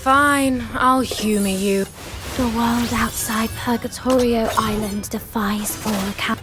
Fine, I'll humor you. The world outside Purgatorio Island defies all account.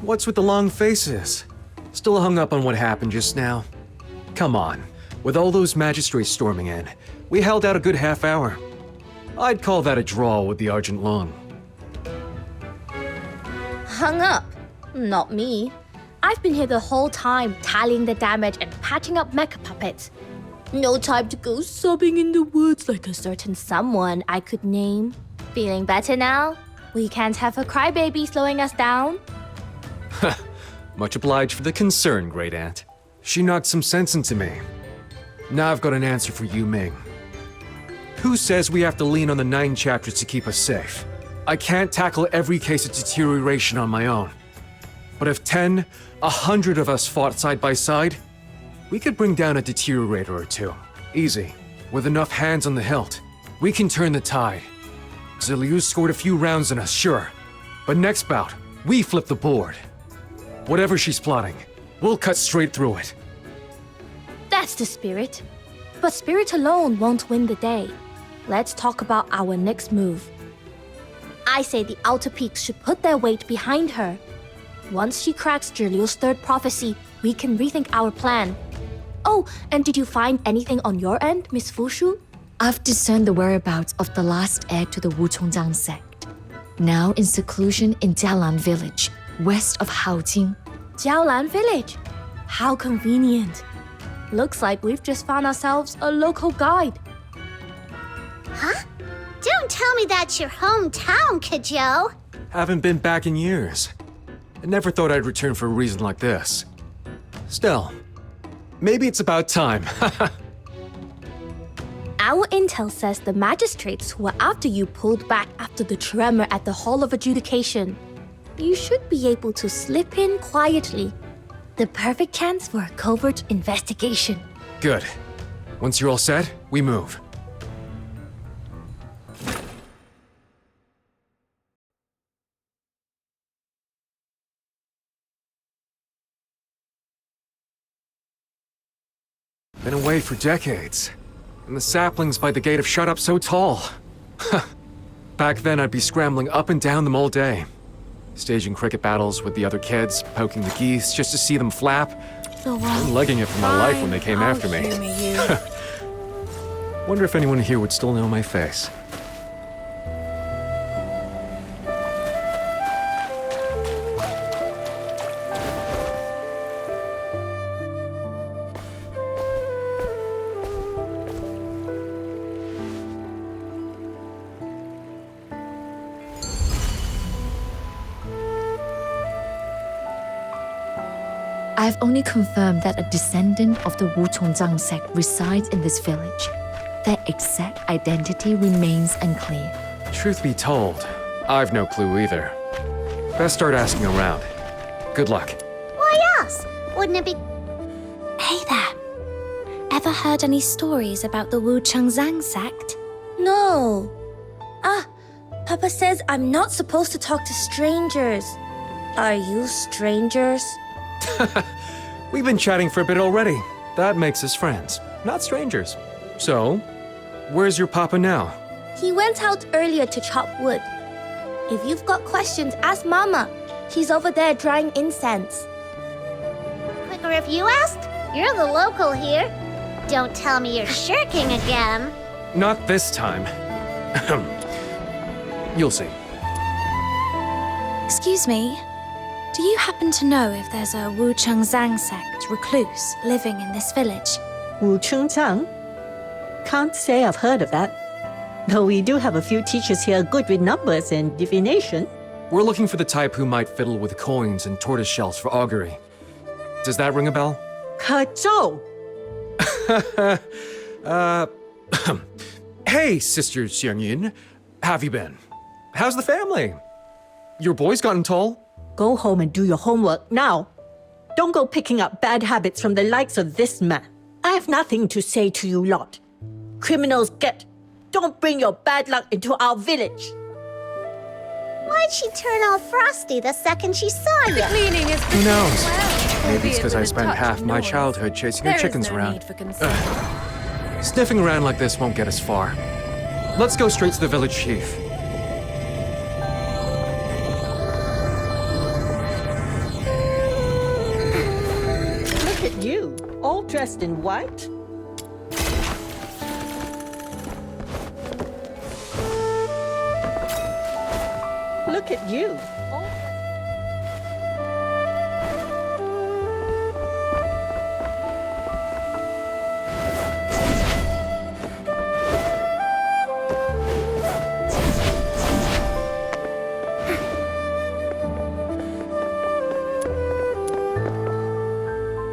What's with the long faces? Still hung up on what happened just now? Come on, with all those magistrates storming in, we held out a good half hour. I'd call that a draw with the Argent Long. Hung up? Not me. I've been here the whole time, tallying the damage and patching up mecha puppets. No time to go sobbing in the woods like a certain someone I could name. Feeling better now? We can't have a crybaby slowing us down. Much obliged for the concern, Great Aunt. She knocked some sense into me. Now I've got an answer for you, Ming. Who says we have to lean on the 9 chapters to keep us safe? I can't tackle every case of deterioration on my own. But if 10, 100 of us fought side by side, we could bring down a deteriorator or two. Easy. With enough hands on the hilt, we can turn the tide. Ziliu scored a few rounds on us, sure. But next bout, we flip the board. Whatever she's plotting, we'll cut straight through it. That's the spirit. But spirit alone won't win the day. Let's talk about our next move. I say the outer peaks should put their weight behind her. Once she cracks Zhiliu's 3rd prophecy, we can rethink our plan. Oh, and did you find anything on your end, Miss Fushu? I've discerned the whereabouts of the last heir to the Wuchongjiang sect. Now in seclusion in Jialan village, west of Haojing. Jiaolan village. How convenient. Looks like we've just found ourselves a local guide. Huh? Don't tell me that's your hometown, Kajou. Haven't been back in years. I never thought I'd return for a reason like this. Still, maybe it's about time. Our intel says the magistrates who were after you pulled back after the tremor at the Hall of Adjudication. You should be able to slip in quietly. The perfect chance for a covert investigation. Good. Once you're all set, we move. Been away for decades. And the saplings by the gate have shot up so tall. Back then, I'd be scrambling up and down them all day. Staging cricket battles with the other kids, poking the geese just to see them flap. And legging it for my life when they came after me. Wonder if anyone here would still know my face. I've only confirmed that a descendant of the Wuchongjiang sect resides in this village. Their exact identity remains unclear. Truth be told, I've no clue either. Best start asking around. Good luck. Why us? Wouldn't it be... Hey there. Ever heard any stories about the Wu Chengzang sect? No. Papa says I'm not supposed to talk to strangers. Are you strangers? We've been chatting for a bit already. That makes us friends, not strangers. So, where's your papa now? He went out earlier to chop wood. If you've got questions, ask Mama. She's over there drying incense. Quicker if you asked? You're the local here. Don't tell me you're shirking again. Not this time. You'll see. Excuse me. Do you happen to know if there's a Wu Chengzang sect recluse living in this village? Wu Chengzang? Can't say I've heard of that. Though we do have a few teachers here good with numbers and divination. We're looking for the type who might fiddle with coins and tortoise shells for augury. Does that ring a bell? Kazhou! Hey, Sister Xiangyin. Have you been? How's the family? Your boy's gotten tall? Go home and do your homework now. Don't go picking up bad habits from the likes of this man. I have nothing to say to you lot. Criminals get. Don't bring your bad luck into our village. Why'd she turn all frosty the second she saw you? Cleaning is... Who knows? Maybe Albeit it's because with I a spent touch half of my noise. childhood chasing There her is chickens no around. need for concern. Sniffing around like this won't get us far. Let's go straight to the village chief. Look at you, all dressed in white. Look at you.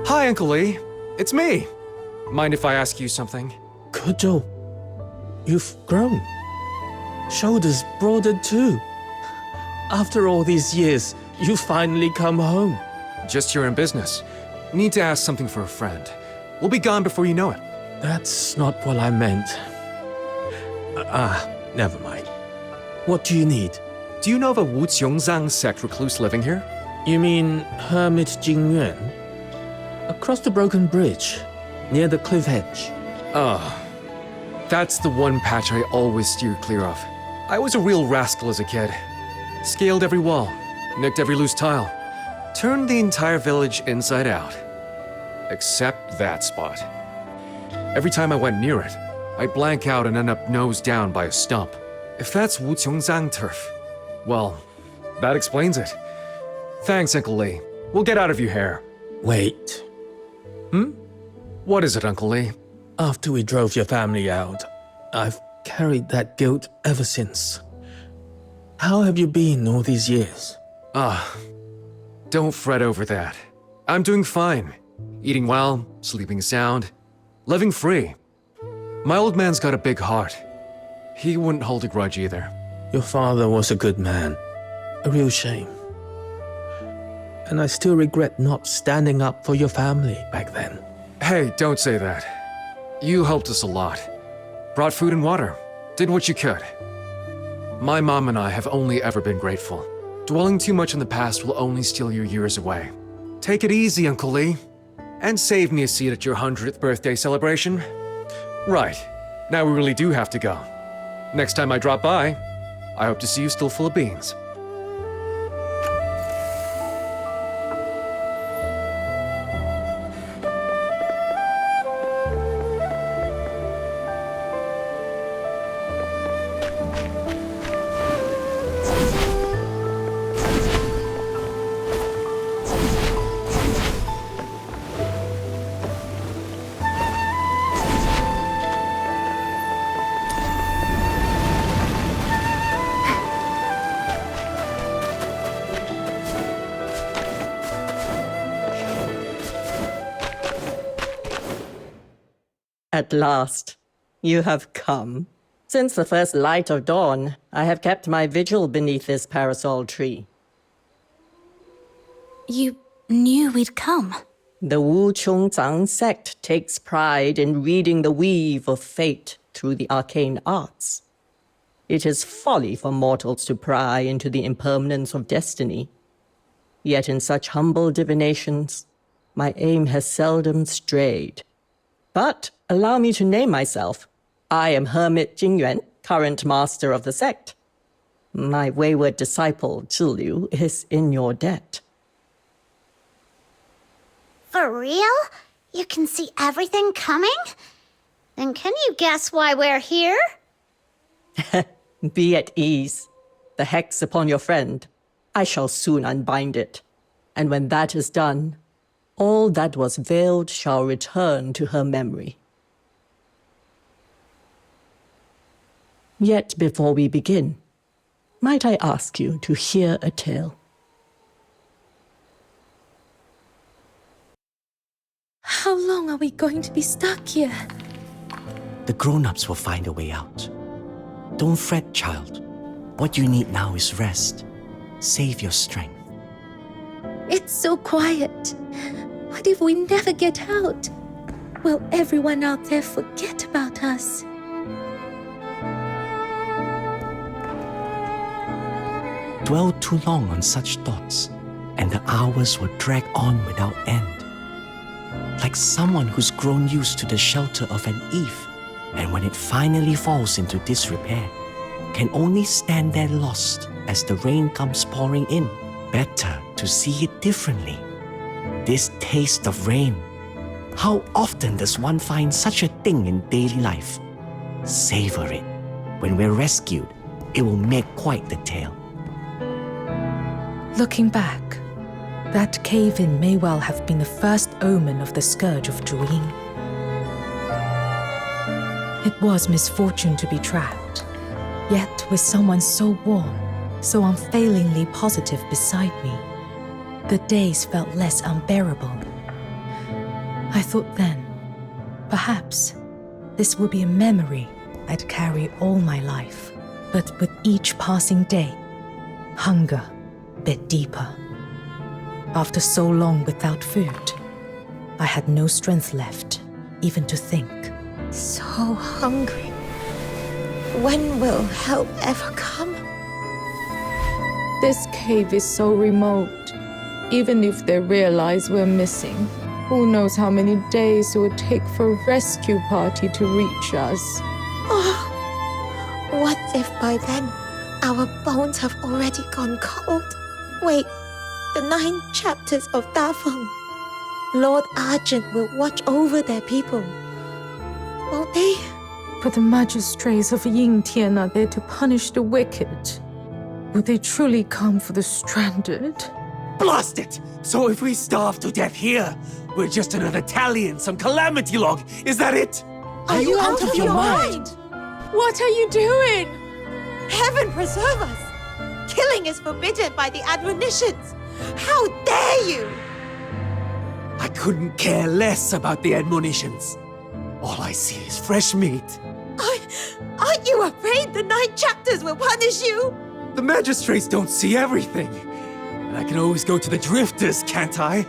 Hi, Uncle Lee. It's me. Mind if I ask you something? Kazhou, You've grown. Shoulders broader too. After all these years, you finally come home. Just here in business. Need to ask something for a friend. We'll be gone before you know it. That's not what I meant. Never mind. What do you need? Do you know of a Wu Qiongzang sect recluse living here? You mean Hermit Jingyuan? Across the broken bridge, near the cliff edge. That's the one patch I always steer clear of. I was a real rascal as a kid. Scaled every wall, nicked every loose tile, turned the entire village inside out. Except that spot. Every time I went near it, I'd blank out and end up nose down by a stump. If that's Wu Qiongzang turf, well, that explains it. Thanks, Uncle Lee. We'll get out of your hair. Wait. What is it, Uncle Lee? After we drove your family out, I've carried that guilt ever since. How have you been all these years? Don't fret over that. I'm doing fine. Eating well, sleeping sound, living free. My old man's got a big heart. He wouldn't hold a grudge either. Your father was a good man. A real shame. And I still regret not standing up for your family back then. Hey, don't say that. You helped us a lot. Brought food and water. Did what you could. My mom and I have only ever been grateful. Dwelling too much in the past will only steal your years away. Take it easy, Uncle Lee. And save me a seat at your 100th birthday celebration. Right. Now we really do have to go. Next time I drop by, I hope to see you still full of beans. At last, you have come. Since the first light of dawn, I have kept my vigil beneath this parasol tree. You knew we'd come. The Wu Qiongzang sect takes pride in reading the weave of fate through the arcane arts. It is folly for mortals to pry into the impermanence of destiny. Yet in such humble divinations, my aim has seldom strayed. But allow me to name myself. I am Hermit Jingyuan, current master of the sect. My wayward disciple, Zhiliu, is in your debt. For real? You can see everything coming? Then can you guess why we're here? Be at ease. The hex upon your friend, I shall soon unbind it. And when that is done, all that was veiled shall return to her memory. Yet before we begin, might I ask you to hear a tale? How long are we going to be stuck here? The grown-ups will find a way out. Don't fret, child. What you need now is rest. Save your strength. It's so quiet. What if we never get out? Will everyone out there forget about us? Dwell too long on such thoughts, and the hours will drag on without end. Like someone who's grown used to the shelter of an eave, and when it finally falls into disrepair, can only stand there lost as the rain comes pouring in. Better to see it differently. This taste of rain. How often does one find such a thing in daily life? Savor it. When we're rescued, it will make quite the tale. Looking back, that cave-in may well have been the first omen of the scourge of Zhuyin. It was misfortune to be trapped, yet with someone so warm, so unfailingly positive beside me, the days felt less unbearable. I thought then, perhaps this will be a memory I'd carry all my life. But with each passing day, hunger bit deeper. After so long without food, I had no strength left, even to think. So hungry. When will help ever come? This cave is so remote. Even if they realize we're missing, who knows how many days it would take for a rescue party to reach us. Oh, what if by then our bones have already gone cold? Wait, the 9 chapters of Dafeng. Lord Argent will watch over their people. Won't they? But the magistrates of Yingtian are there to punish the wicked. Will they truly come for the stranded? Blast it! So if we starve to death here, we're just another tally in some calamity log. Is that it? Are you out of your mind? What are you doing? Heaven preserve us! Killing is forbidden by the admonitions. How dare you! I couldn't care less about the admonitions. All I see is fresh meat. Aren't you afraid the 9 chapters will punish you? The magistrates don't see everything. And I can always go to the drifters, can't I?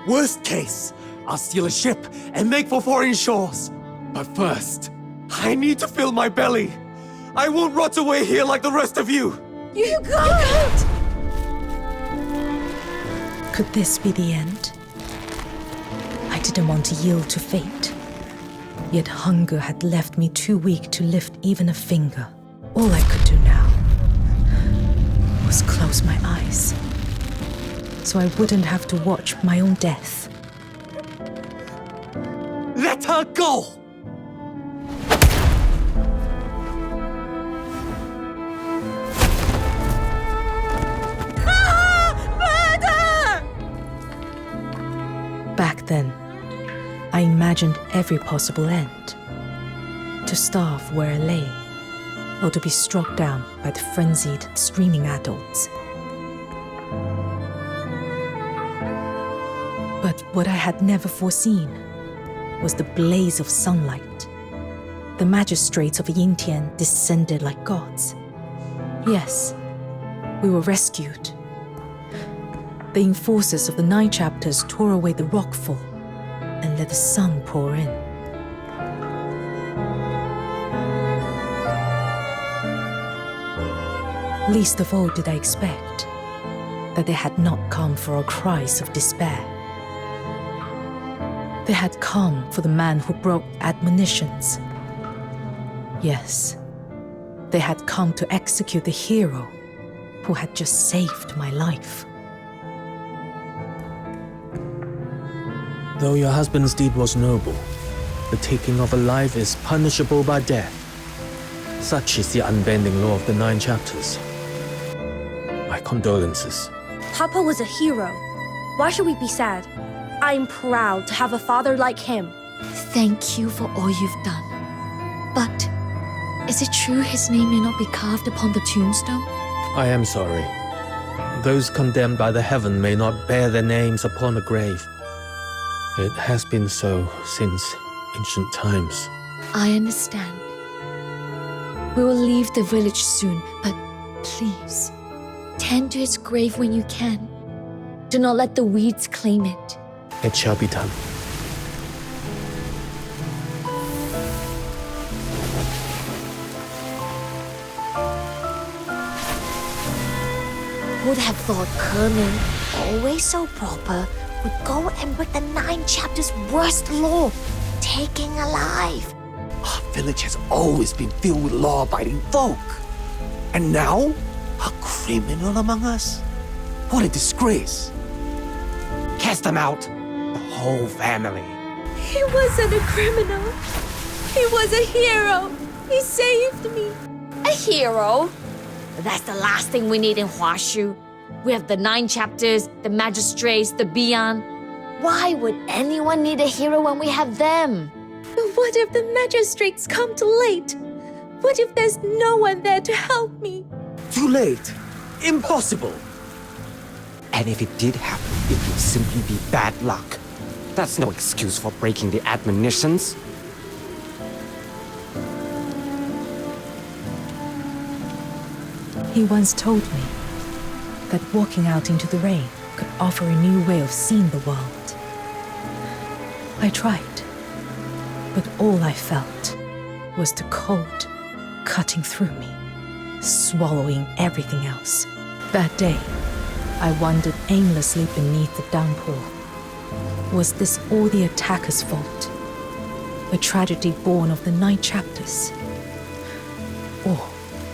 Worst case, I'll steal a ship and make for foreign shores. But first, I need to fill my belly. I won't rot away here like the rest of you. You can't! Could this be the end? I didn't want to yield to fate. Yet hunger had left me too weak to lift even a finger. All I could do now was close my eyes, so I wouldn't have to watch my own death. Let her go! Back then, I imagined every possible end. To starve where I lay, or to be struck down by the frenzied, screaming adults. But what I had never foreseen was the blaze of sunlight. The magistrates of Yingtian descended like gods. Yes, we were rescued. The enforcers of the 9 chapters tore away the rockfall and let the sun pour in. Least of all did I expect that they had not come for our cries of despair. They had come for the man who broke admonitions. Yes, they had come to execute the hero who had just saved my life. Though your husband's deed was noble, the taking of a life is punishable by death. Such is the unbending law of the 9 chapters. My condolences. Papa was a hero. Why should we be sad? I'm proud to have a father like him. Thank you for all you've done. But is it true his name may not be carved upon the tombstone? I am sorry. Those condemned by the heaven may not bear their names upon the grave. It has been so since ancient times. I understand. We will leave the village soon, but please, tend to his grave when you can. Do not let the weeds claim it. It shall be done. Who'd have thought Kerming, always so proper, would go and break the 9 chapters' worst law, taking a life? Our village has always been filled with law-abiding folk. And now, a criminal among us? What a disgrace. Cast them out. The whole family. He wasn't a criminal. He was a hero. He saved me. A hero? That's the last thing we need in Huashu. We have the 9 chapters, the magistrates, the Bian. Why would anyone need a hero when we have them? But what if the magistrates come too late? What if there's no one there to help me? Too late. Impossible. And if it did happen, it would simply be bad luck. That's no excuse for breaking the admonitions. He once told me that walking out into the rain could offer a new way of seeing the world. I tried, but all I felt was the cold cutting through me, swallowing everything else. That day, I wandered aimlessly beneath the downpour. Was this all the attacker's fault? A tragedy born of the 9 chapters? Or,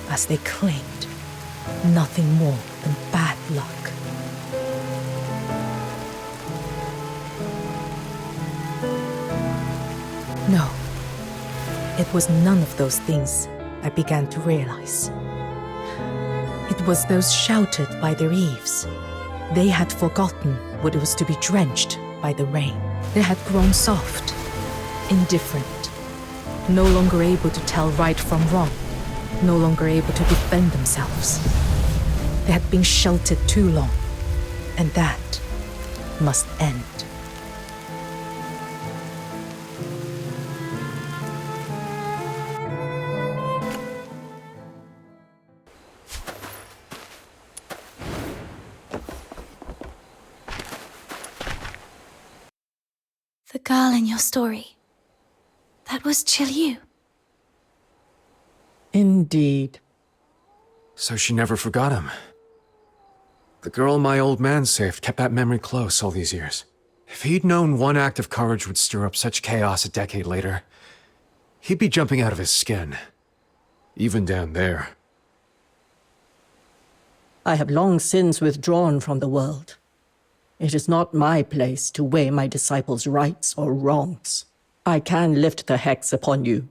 as they claimed, nothing more than bad luck? No, it was none of those things I began to realize. It was those sheltered by their eaves. They had forgotten what it was to be drenched by the rain. They had grown soft, indifferent, no longer able to tell right from wrong, no longer able to defend themselves. They had been sheltered too long, and that must end. The girl in your story, that was Yu. Indeed. So she never forgot him. The girl my old man saved kept that memory close all these years. If he'd known one act of courage would stir up such chaos a decade later, he'd be jumping out of his skin. Even down there. I have long since withdrawn from the world. It is not my place to weigh my disciples' rights or wrongs. I can lift the hex upon you.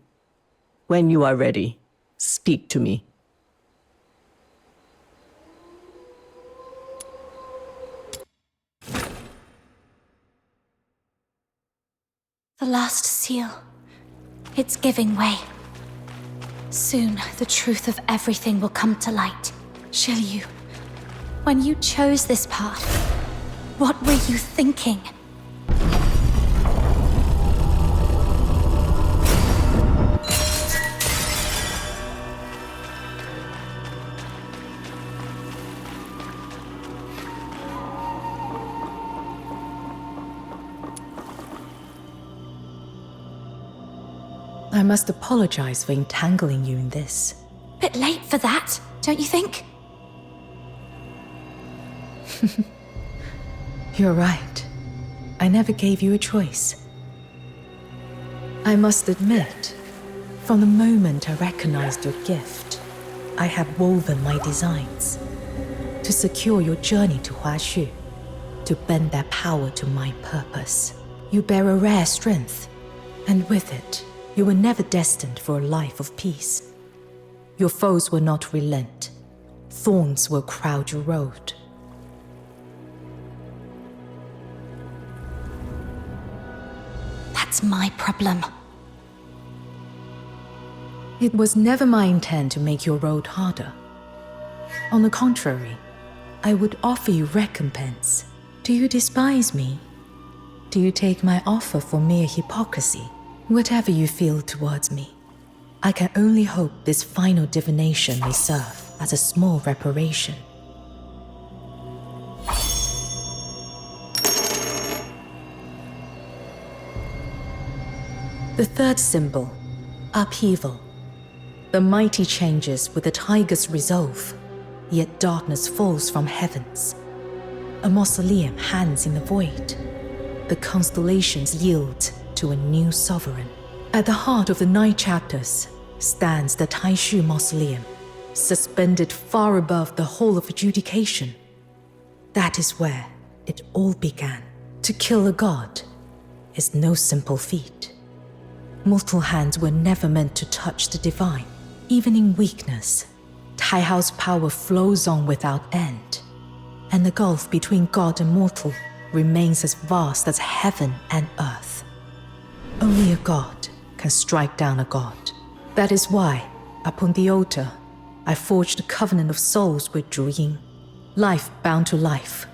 When you are ready, speak to me. The last seal. It's giving way. Soon, the truth of everything will come to light. Yu, when you chose this path, what were you thinking? I must apologize for entangling you in this. Bit late for that, don't you think? You're right. I never gave you a choice. I must admit, from the moment I recognized your gift, I had woven my designs to secure your journey to Huaxu, to bend their power to my purpose. You bear a rare strength, and with it, you were never destined for a life of peace. Your foes will not relent. Thorns will crowd your road. That's my problem. It was never my intent to make your road harder. On the contrary, I would offer you recompense. Do you despise me? Do you take my offer for mere hypocrisy? Whatever you feel towards me, I can only hope this final divination may serve as a small reparation. The third symbol, upheaval. The mighty changes with the tiger's resolve, yet darkness falls from heavens. A mausoleum hangs in the void. The constellations yield to a new sovereign. At the heart of the 9 chapters stands the Taishu Mausoleum, suspended far above the hall of adjudication. That is where it all began. To kill a god is no simple feat. Mortal hands were never meant to touch the divine. Even in weakness, Taihao's power flows on without end, and the gulf between god and mortal remains as vast as heaven and earth. Only a god can strike down a god. That is why, upon the altar, I forged a covenant of souls with Zhu Ying. Life bound to life,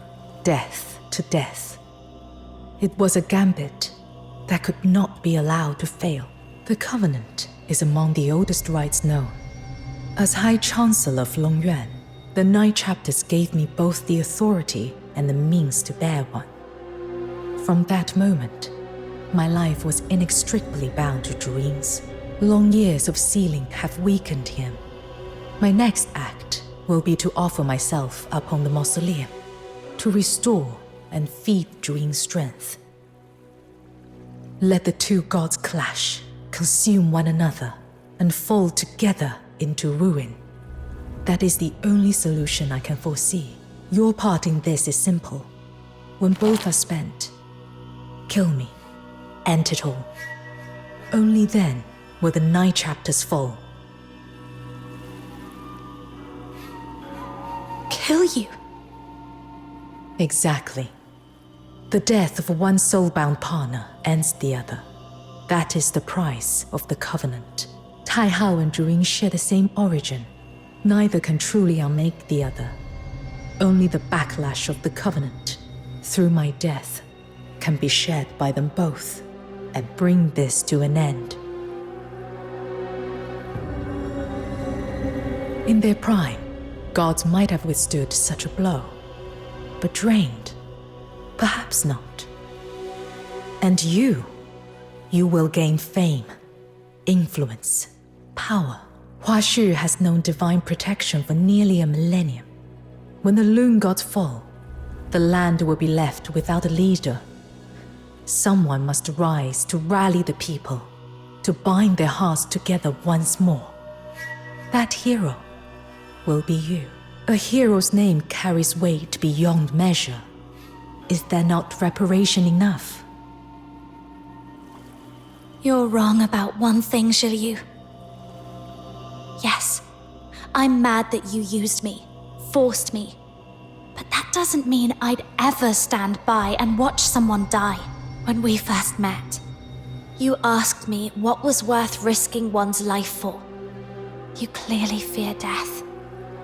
death to death. It was a gambit that could not be allowed to fail. The covenant is among the oldest rites known. As High Chancellor of Longyuan, The 9 chapters gave me both the authority and the means to bear one. From that moment, my life was inextricably bound to dreams. Long years of sealing have weakened him. My next act will be to offer myself upon the mausoleum, to restore and feed Dream's strength. Let the 2 gods clash, consume one another, and fall together into ruin. That is the only solution I can foresee. Your part in this is simple. When both are spent, kill me. End it all. Only then will the 9 chapters fall. Kill you? Exactly. The death of one soul-bound partner ends the other. That is the price of the covenant. Tai Hao and Zhu Ying share the same origin. Neither can truly unmake the other. Only the backlash of the covenant, through my death, can be shared by them both and bring this to an end. In their prime, gods might have withstood such a blow, but drained, perhaps not. And you will gain fame, influence, power. Hua Shu has known divine protection for nearly a millennium. When the Loon gods fall, the land will be left without a leader. Someone must rise to rally the people, to bind their hearts together once more. That hero will be you. A hero's name carries weight beyond measure. Is there not reparation enough? You're wrong about one thing, Shiryu. Yes, I'm mad that you used me, forced me. But that doesn't mean I'd ever stand by and watch someone die. When we first met, you asked me what was worth risking one's life for. You clearly fear death.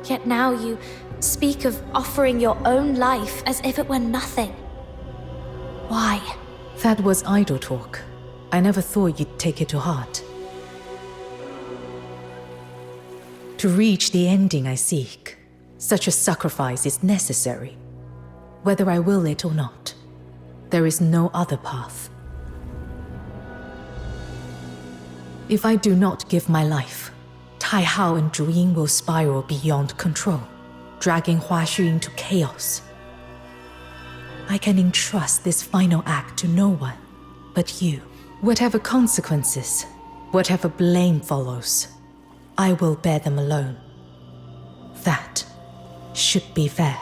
Yet now you speak of offering your own life as if it were nothing. Why? That was idle talk. I never thought you'd take it to heart. To reach the ending I seek, such a sacrifice is necessary. Whether I will it or not, there is no other path. If I do not give my life, Tai Hao and Zhu Ying will spiral beyond control, dragging Hua Shu into chaos. I can entrust this final act to no one but you. Whatever consequences, whatever blame follows, I will bear them alone. That should be fair.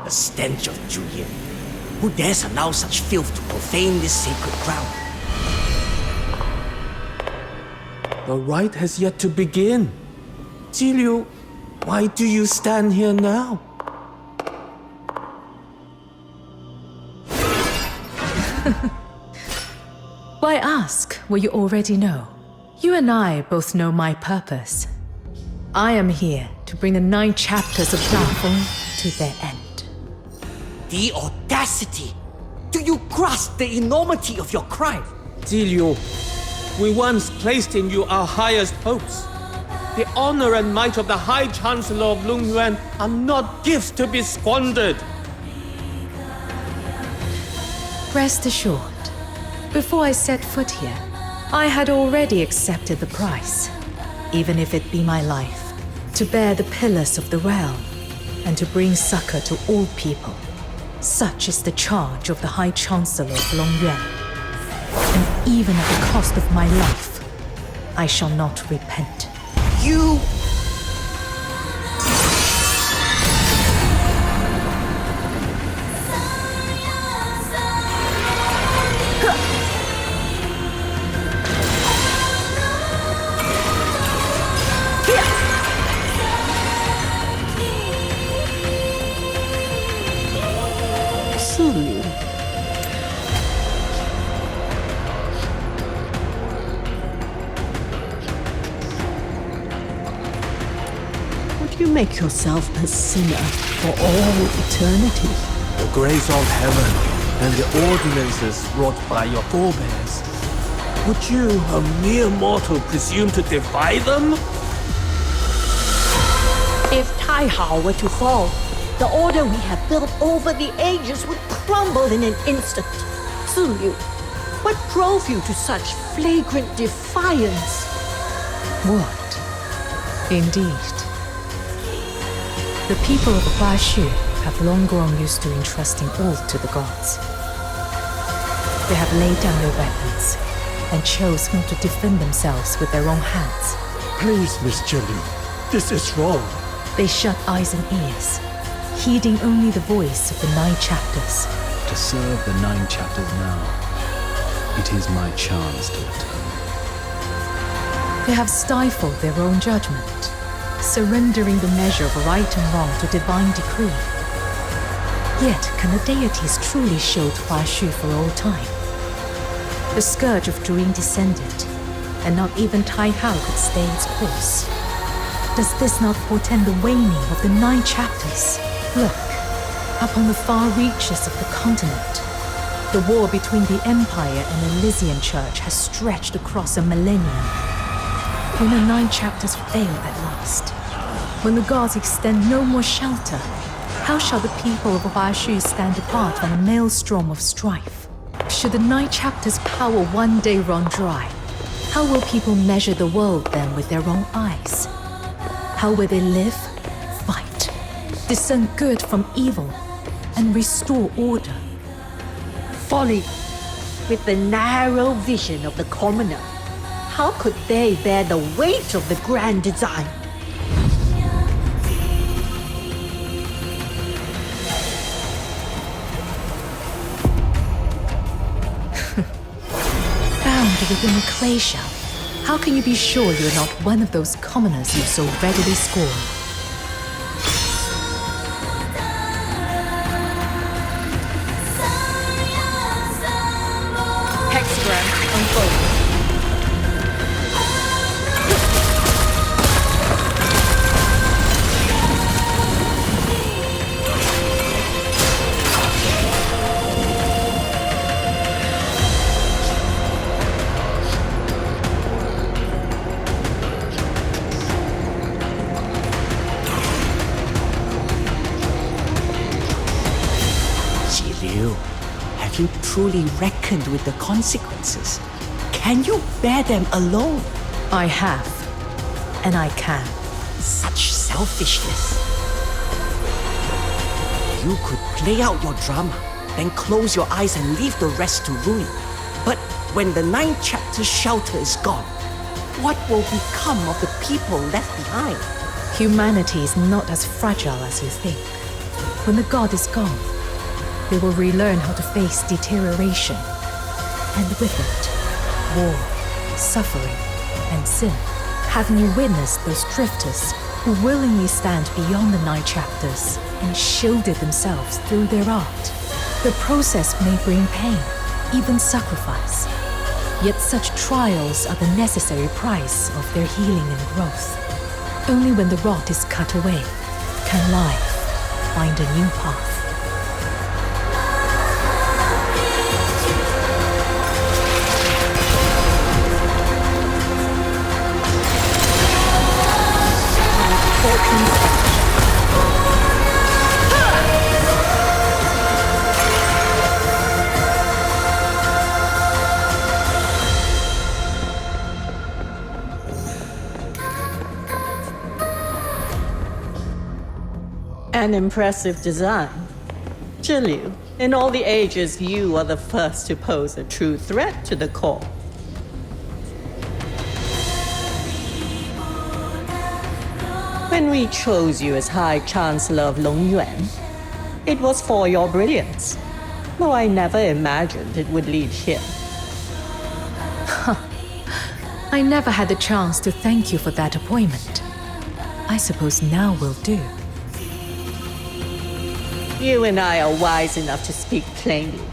The stench of Zhu Ying. Who dares allow such filth to profane this sacred ground? The rite has yet to begin. Jiliu, why do you stand here now? Why ask what you already know? You and I both know my purpose. I am here to bring the 9 chapters of Dafeng to their end. The audacity! Do you grasp the enormity of your crime? Jiliu, we once placed in you our highest hopes. The honor and might of the High Chancellor of Lungyuan are not gifts to be squandered. Rest assured, before I set foot here, I had already accepted the price, even if it be my life, to bear the pillars of the realm and to bring succor to all people. Such is the charge of the High Chancellor of Longyuan. And even at the cost of my life, I shall not repent. You... make yourself a sinner for all eternity. The grace of heaven and the ordinances wrought by your forebears. Would you, a mere mortal, presume to defy them? If Taihao were to fall, the order we have built over the ages would crumble in an instant. Ziliu, what drove you to such flagrant defiance? What? Indeed. The people of Huaxu have long grown used to entrusting all to the gods. They have laid down their weapons and chosen to defend themselves with their own hands. Please, Miss Jielu, this is wrong. They shut eyes and ears, heeding only the voice of the 9 chapters. To serve the 9 chapters now, it is my chance to return. They have stifled their own judgment, surrendering the measure of right and wrong to divine decree. Yet can the deities truly shield Huaxu for all time? The scourge of Druin descended, and not even Taihao could stay its course. Does this not portend the waning of the 9 chapters? Look, up on the far reaches of the continent, the war between the Empire and the Elysian Church has stretched across a millennium. When the 9 chapters fail at last, when the gods extend no more shelter, how shall the people of Huaxu stand apart from a maelstrom of strife? Should the 9 chapters' power one day run dry, how will people measure the world then with their own eyes? How will they live, fight, discern good from evil, and restore order? Folly! With the narrow vision of the commoner, how could they bear the weight of the grand design? Bound within a clay shell, how can you be sure you're not one of those commoners you so readily scorn? Hexagram unfolded. Have you truly reckoned with the consequences? Can you bear them alone? I have, and I can. Such selfishness. You could play out your drama, then close your eyes and leave the rest to ruin. But when the 9 chapters shelter is gone, what will become of the people left behind? Humanity is not as fragile as you think. When the god is gone, they will relearn how to face deterioration, and with it, war, suffering, and sin. Haven't you witnessed those drifters who willingly stand beyond the 9 chapters and shielded themselves through their art? The process may bring pain, even sacrifice. Yet such trials are the necessary price of their healing and growth. Only when the rot is cut away can life find a new path. An impressive design. Jielu, in all the ages, you are the first to pose a true threat to the core. When we chose you as High Chancellor of Longyuan, it was for your brilliance, though I never imagined it would lead here. I never had the chance to thank you for that appointment. I suppose now will do. You and I are wise enough to speak plainly.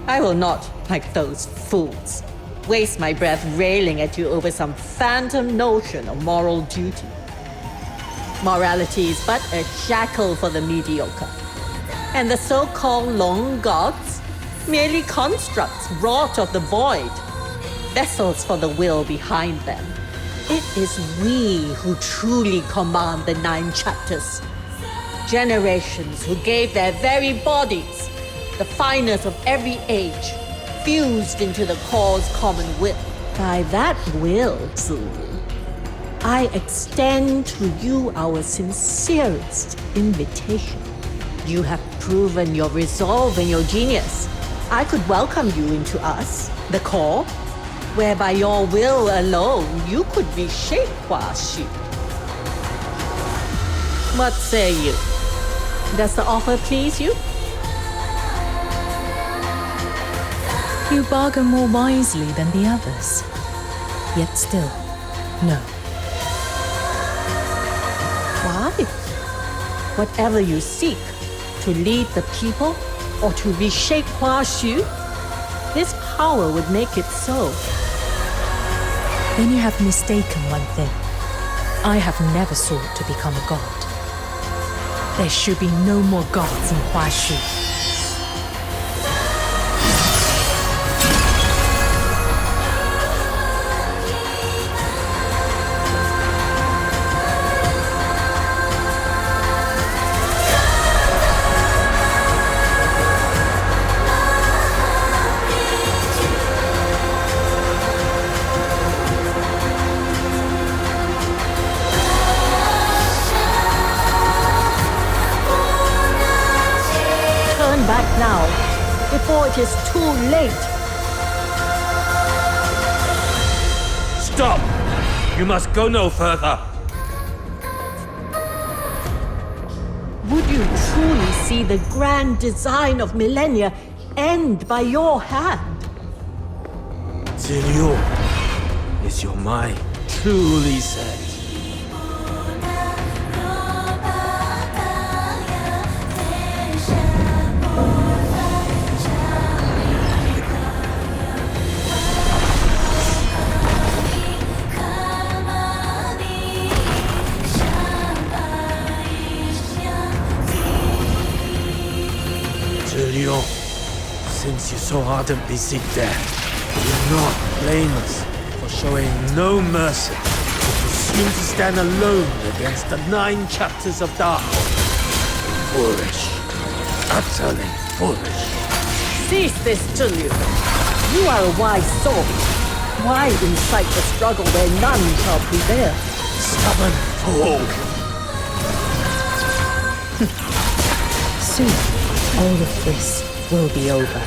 I will not, like those fools, waste my breath railing at you over some phantom notion of moral duty. Morality is but a shackle for the mediocre. And the so-called long gods merely constructs wrought of the void, vessels for the will behind them. It is we who truly command the 9 chapters. Generations who gave their very bodies, the finest of every age, fused into the cause common will. By that will, Ziyu, I extend to you our sincerest invitation. You have proven your resolve and your genius. I could welcome you into us, the core, where by your will alone you could reshape Huaxu. What say you? Does the offer please you? You bargain more wisely than the others. Yet still, no. Why? Whatever you seek, to lead the people or to reshape Huaxu, this power would make it so. Then you have mistaken one thing. I have never sought to become a god. There should be no more gods in Huaxu. Turn back now, before it is too late. Stop! You must go no further. Would you truly see the grand design of millennia end by your hand? Ziyu, is your mind truly set? Ziyu, since you so ardently seek death, do not blame us for showing no mercy, but presume to stand alone against the 9 chapters of Dao. Foolish. Utterly foolish. Cease this, Zhenyu. You are a wise soul. Why incite the struggle where none shall prevail? Stubborn fool. Soon, all of this will be over.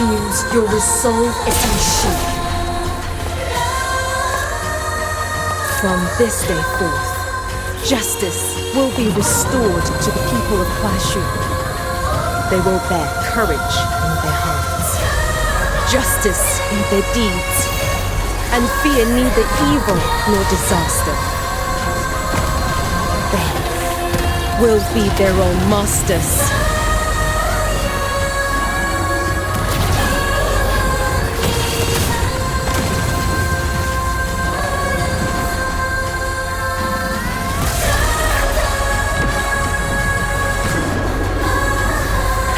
seems your resolve is unshaken. From this day forth, justice will be restored to the people of Huashu. They will bear courage in their hearts, justice in their deeds, and fear neither evil nor disaster. They will be their own masters.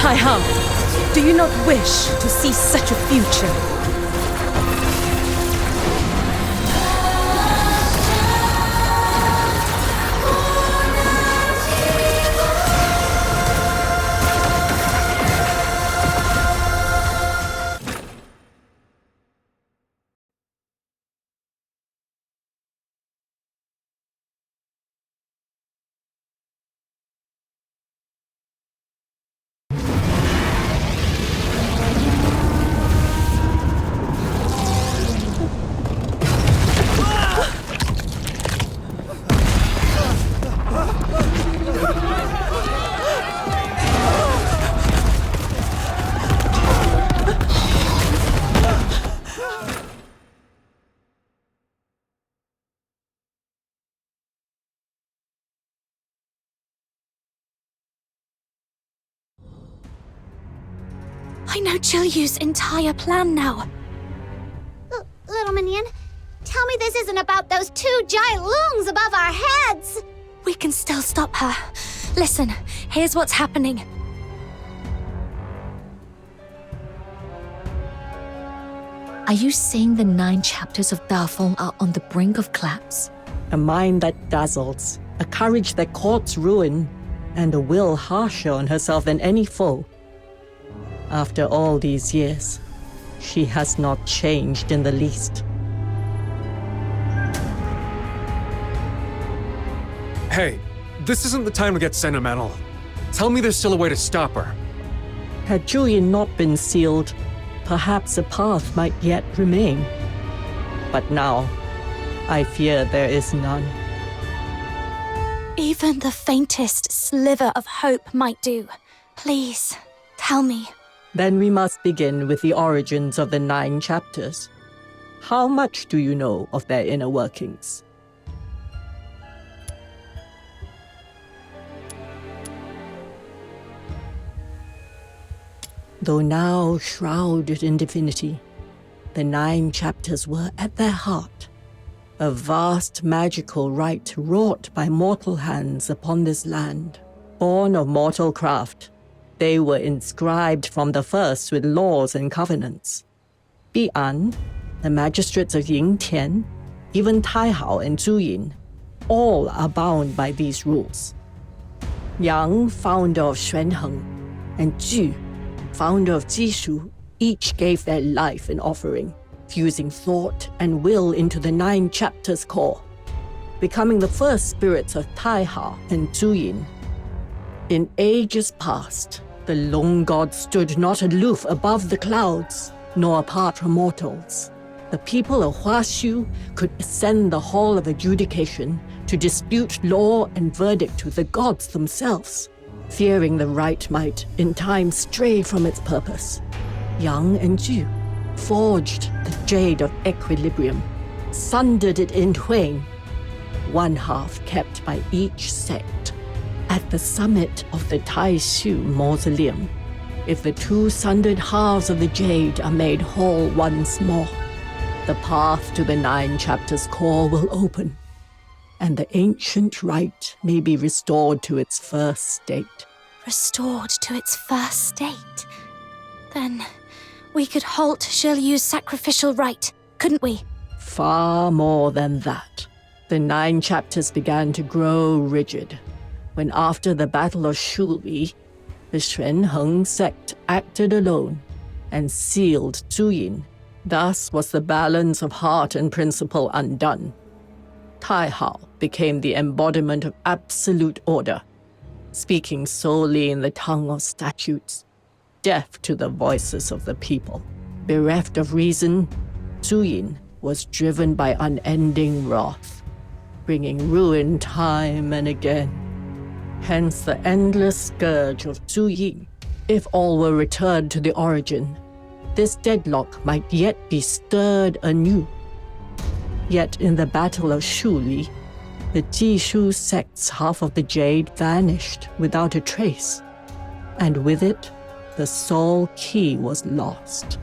Taiha, do you not wish to see such a future? I know Jilyu's entire plan now. Little minion, tell me this isn't about those two giant loons above our heads! We can still stop her. Listen, here's what's happening. Are you saying the 9 chapters of Dafeng are on the brink of collapse? A mind that dazzles, a courage that courts ruin, and a will harsher on herself than any foe. After all these years, she has not changed in the least. Hey, this isn't the time to get sentimental. Tell me there's still a way to stop her. Had Julian not been sealed, perhaps a path might yet remain. But now, I fear there is none. Even the faintest sliver of hope might do. Please, tell me. Then we must begin with the origins of the 9 chapters. How much do you know of their inner workings? Though now shrouded in divinity, the 9 chapters were at their heart a vast magical rite wrought by mortal hands upon this land. Born of mortal craft, they were inscribed from the first with laws and covenants. Bi'an, the magistrates of Yingtian, even Taihao and Zhuyin, all are bound by these rules. Yang, founder of Xuanheng, and Ju, founder of Jishu, each gave their life in offering, fusing thought and will into the 9 chapters core, becoming the first spirits of Taihao and Zhuyin. In ages past, the Long God stood not aloof above the clouds, nor apart from mortals. The people of Huashu could ascend the hall of adjudication to dispute law and verdict with the gods themselves. Fearing the right might in time stray from its purpose, Yang and Ju forged the jade of equilibrium, sundered it in twain, one half kept by each sect. At the summit of the Taishu mausoleum, if the 2 sundered halves of the jade are made whole once more, the path to the 9 chapters core will open, and the ancient rite may be restored to its first state. Restored to its first state? Then we could halt Jilyu's sacrificial rite, couldn't we? Far more than that. The 9 chapters began to grow rigid when, after the Battle of Shuli, the Xuanheng sect acted alone and sealed Zhuyin. Thus was the balance of heart and principle undone. Taihao became the embodiment of absolute order, speaking solely in the tongue of statutes. deaf to the voices of the people. Bereft of reason, Zhu Yin was driven by unending wrath, bringing ruin time and again. Hence the endless scourge of Zhu Yin. If all were returned to the origin, this deadlock might yet be stirred anew. Yet in the Battle of Shuli, the Jishu sect's half of the jade vanished without a trace, and with it, the soul key was lost.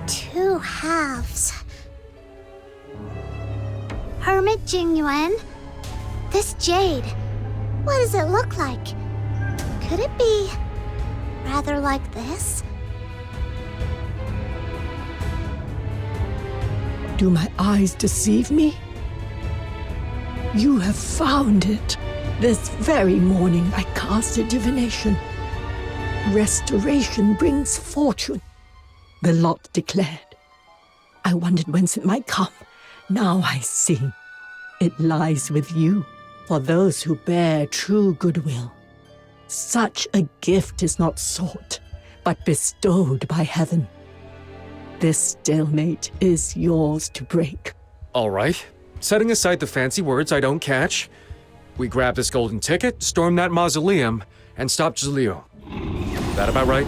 Two halves. Hermit Jingyuan, this jade, what does it look like? Could it be rather like this? Do my eyes deceive me? You have found it. This very morning I cast a divination. Restoration brings fortune, the lot declared. I wondered whence it might come. Now I see. It lies with you, for those who bear true goodwill. Such a gift is not sought, but bestowed by heaven. This stalemate is yours to break. All right. Setting aside the fancy words I don't catch, we grab this golden ticket, storm that mausoleum, and stop Zhiliu. That about right?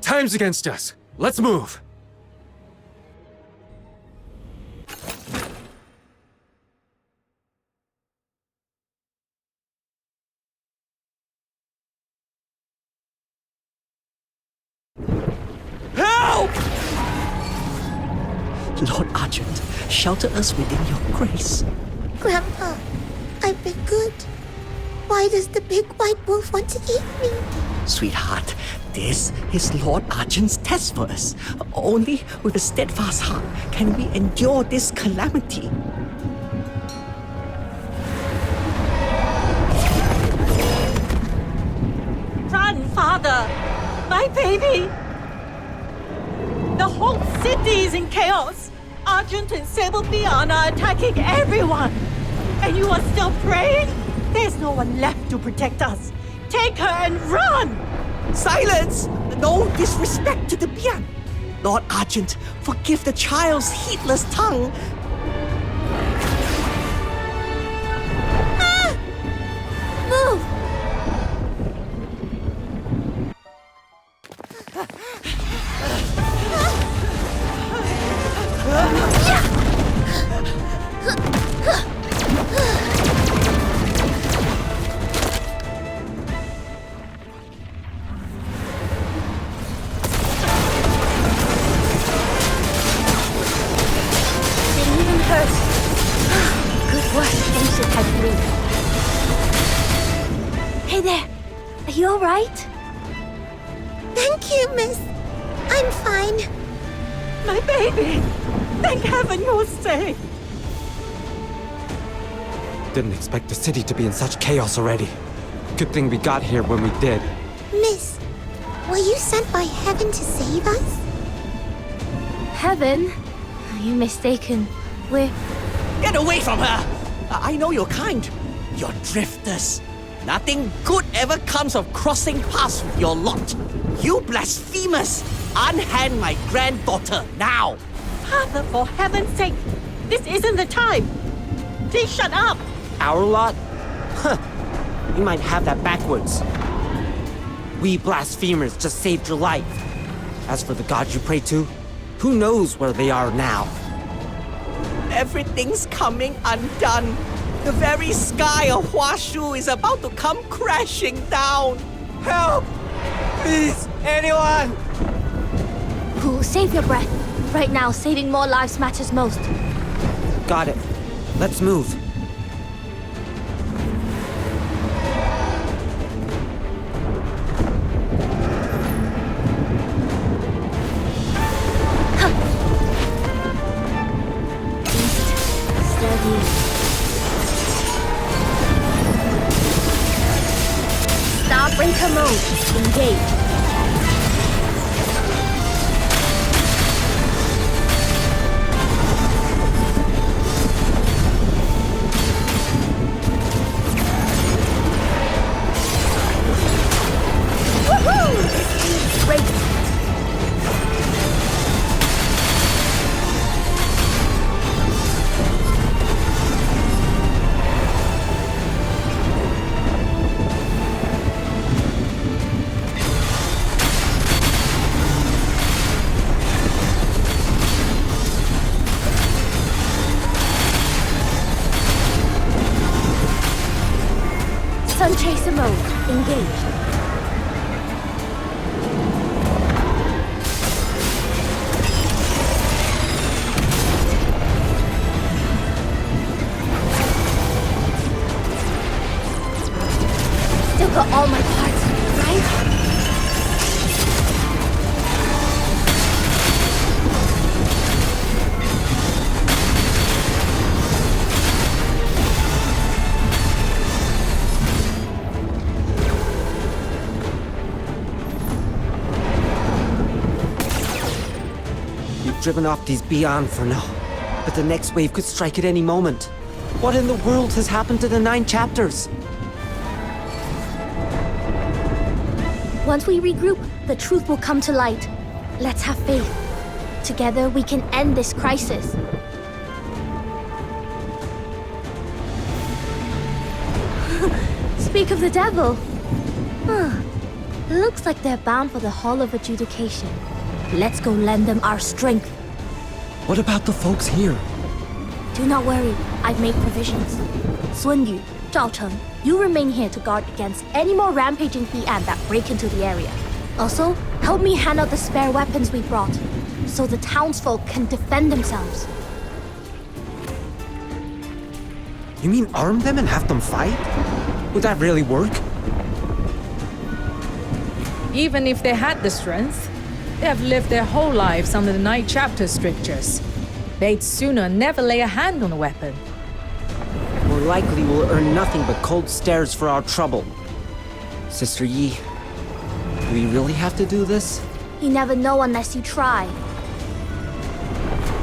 Time's against us. Let's move. Lord Argent, shelter us within your grace. Grandpa, I've been good. Why does the big white wolf want to eat me? Sweetheart, this is Lord Argent's test for us. Only with a steadfast heart can we endure this calamity. Run, father! My baby! The whole city is in chaos. Argent and Sable Beyond are attacking everyone. And you are still praying? There's no one left to protect us. Take her and run! Silence! No disrespect to the Bian. Lord Argent, forgive the child's heedless tongue. Move! Didn't even hurt. Good work, ancient type 3. Hey there, are you alright? Thank you, miss. I'm fine. My baby! Thank heaven you're safe! Didn't expect the city to be in such chaos already. Good thing we got here when we did. Miss, were you sent by heaven to save us? Heaven? You're mistaken. We're... Get away from her! I know you're kind. You're drifters. Nothing good ever comes of crossing paths with your lot. You blasphemous! Unhand my granddaughter now! Father, for heaven's sake, this isn't the time. Please shut up. Our lot? Huh. You might have that backwards. We blasphemers just saved your life. As for the gods you pray to, who knows where they are now? Everything's coming undone. The very sky of Huashu is about to come crashing down. Help! Please, anyone! Cool, save your breath. Right now, saving more lives matters most. Got it. Let's move. Steady. Starbreaker mode. Engage. Tracer mode engaged. Still got all my parts, right? Driven off these beyond for now. But the next wave could strike at any moment. What in the world has happened to the 9 chapters? Once we regroup, the truth will come to light. Let's have faith. Together we can end this crisis. Speak of the devil. Looks like they're bound for the Hall of Adjudication. Let's go lend them our strength. What about the folks here? Do not worry, I've made provisions. Sun Yu, Zhao Cheng, you remain here to guard against any more rampaging Bi'an that break into the area. Also, help me hand out the spare weapons we brought, so the townsfolk can defend themselves. You mean arm them and have them fight? Would that really work? Even if they had the strength, they have lived their whole lives under the 9 chapter strictures. They'd sooner never lay a hand on a weapon. More likely we'll earn nothing but cold stares for our trouble. Sister Yi, do we really have to do this? You never know unless you try.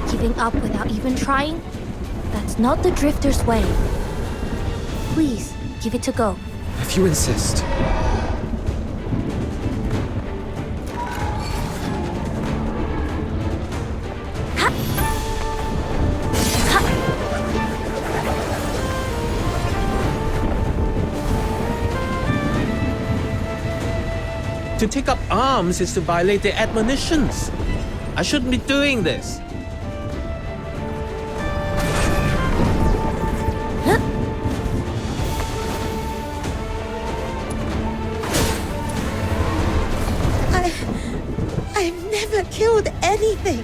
Giving up without even trying? That's not the Drifter's way. Please, give it a go. If you insist. To take up arms is to violate their admonitions. I shouldn't be doing this. I've never killed anything.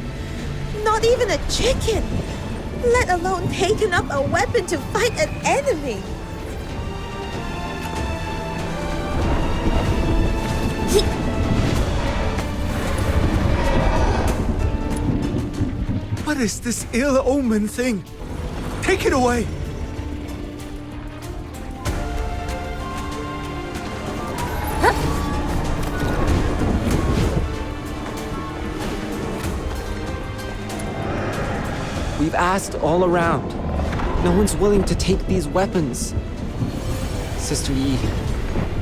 Not even a chicken. Let alone taken up a weapon to fight an enemy. What is this ill-omened thing? Take it away! We've asked all around. No one's willing to take these weapons. Sister Yi,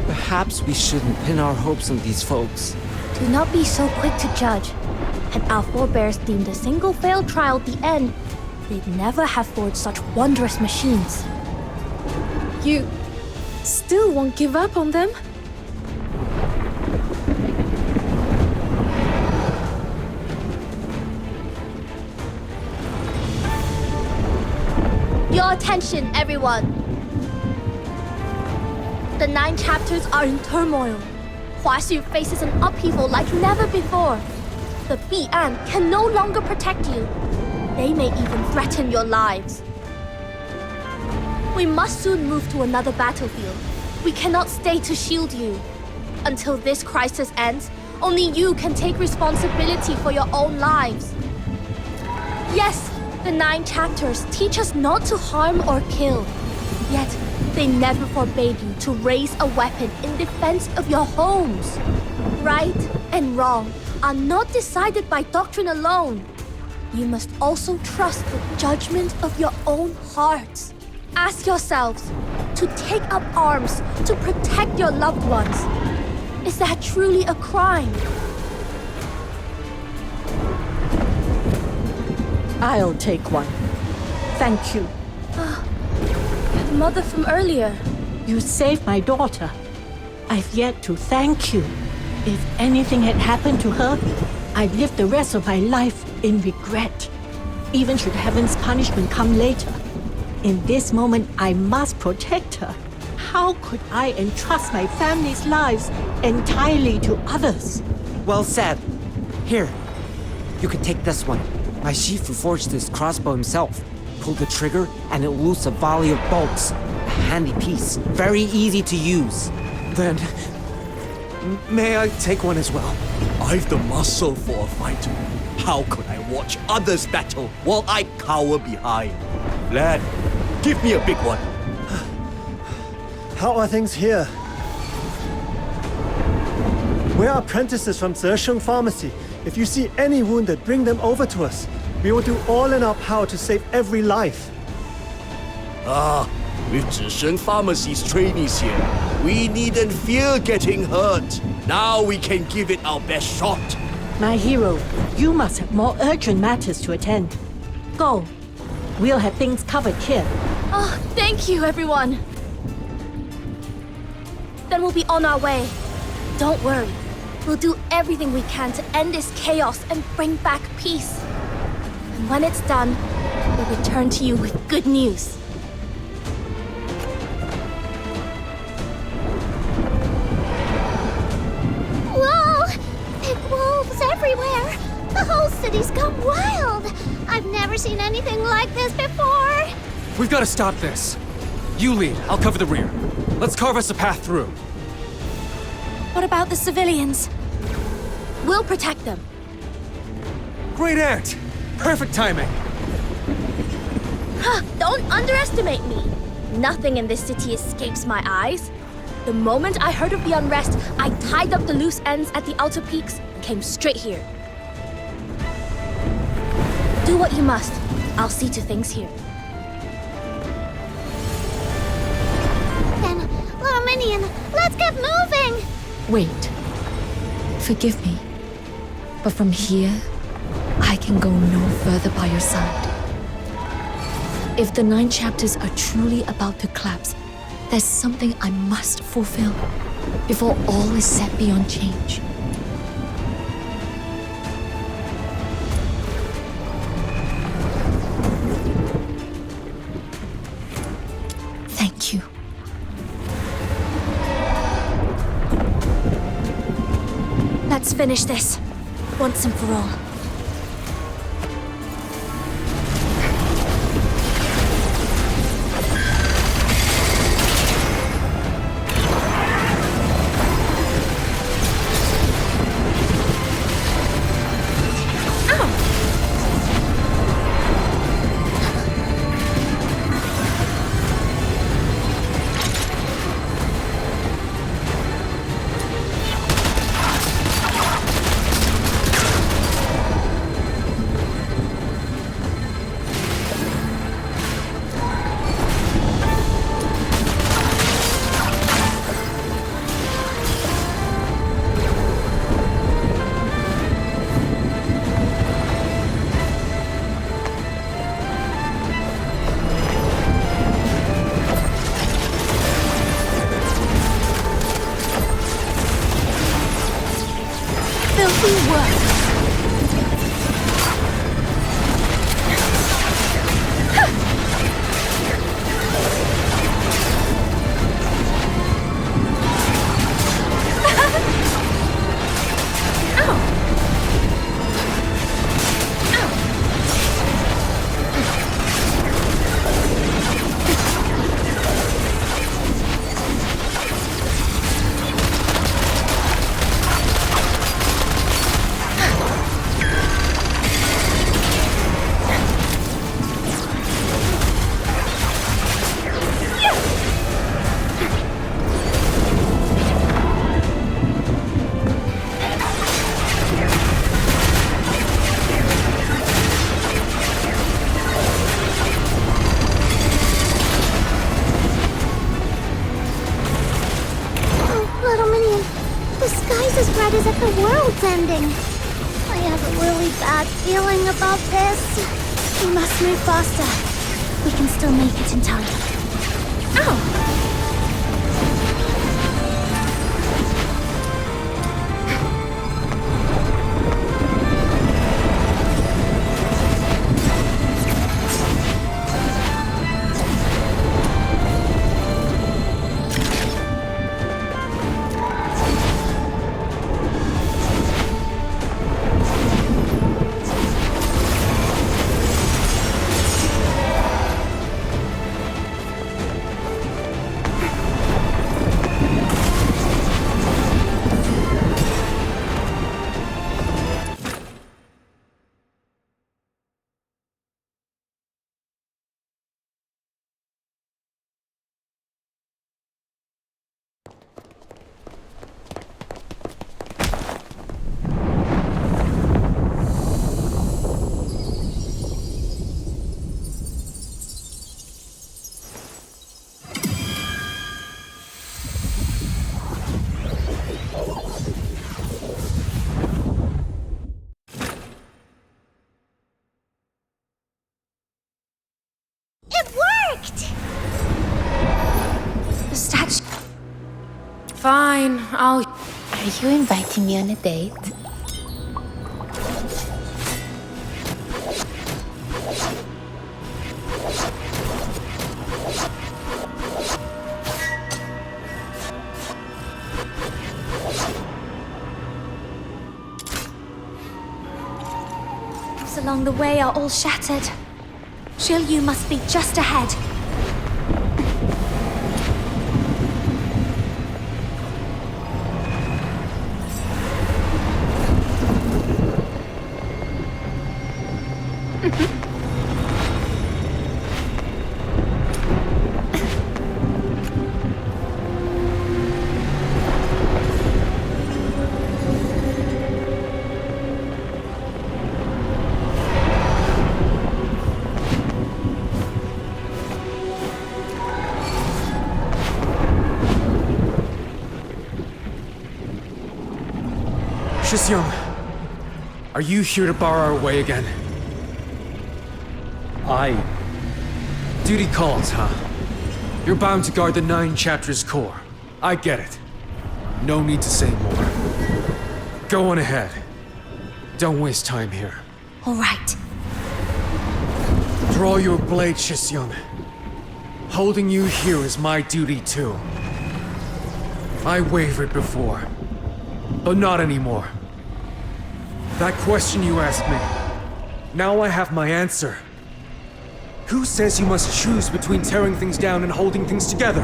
perhaps we shouldn't pin our hopes on these folks. Do not be so quick to judge. Had our forebears deemed a single failed trial the end, they'd never have forged such wondrous machines. You still won't give up on them? Your attention, everyone! The 9 chapters are in turmoil. Huaxu faces an upheaval like never before. The Bi'an can no longer protect you. They may even threaten your lives. We must soon move to another battlefield. We cannot stay to shield you. Until this crisis ends, only you can take responsibility for your own lives. Yes, the 9 chapters teach us not to harm or kill. Yet, they never forbade you to raise a weapon in defense of your homes. Right and wrong are not decided by doctrine alone. You must also trust the judgment of your own hearts. Ask yourselves, to take up arms to protect your loved ones, is that truly a crime? I'll take one. Thank you. The mother from earlier. You saved my daughter. I've yet to thank you. If anything had happened to her, I'd live the rest of my life in regret. Even should heaven's punishment come later. In this moment, I must protect her. how could I entrust my family's lives entirely to others? Well said. Here, you can take this one. My Shifu forged this crossbow himself. Pull the trigger and it'll loose a volley of bolts. A handy piece, very easy to use. Then, may I take one as well? I've the muscle for a fighter. How could I watch others battle while I cower behind? Lad, give me a big one. How are things here? We're apprentices from Zesheng Pharmacy. If you see any wounded, bring them over to us. We will do all in our power to save every life. With Zesheng Pharmacy's trainees here, we needn't fear getting hurt. Now we can give it our best shot. My hero, you must have more urgent matters to attend. Go. We'll have things covered here. Oh, thank you, everyone. Then we'll be on our way. Don't worry. We'll do everything we can to end this chaos and bring back peace. And when it's done, we'll return to you with good news. Whoa! Big wolves everywhere! The whole city's gone wild! I've never seen anything like this before! We've got to stop this. You lead, I'll cover the rear. Let's carve us a path through. What about the civilians? We'll protect them. Great Aunt! Perfect timing! Don't underestimate me. Nothing in this city escapes my eyes. The moment I heard of the unrest, I tied up the loose ends at the outer peaks and came straight here. Do what you must. I'll see to things here. Then, little minion, let's get moving! Wait. Forgive me. But from here, I can go no further by your side. If the 9 chapters are truly about to collapse, there's something I must fulfill before all is set beyond change. Thank you. Let's finish this, once and for all. Filthy work. As if the world's ending. I have a really bad feeling about this. We must move faster. We can still make it in time. Ow! Fine, I'll... Are you inviting me on a date? Those along the way are all shattered. Shilyu must be just ahead. Shisyung, are you here to bar our way again? Duty calls, huh? You're bound to guard the 9 chapters core. I get it. No need to say more. Go on ahead. Don't waste time here. All right. Draw your blade, Shisyung. Holding you here is my duty too. I wavered before, but not anymore. That question you asked me, now I have my answer. Who says you must choose between tearing things down and holding things together?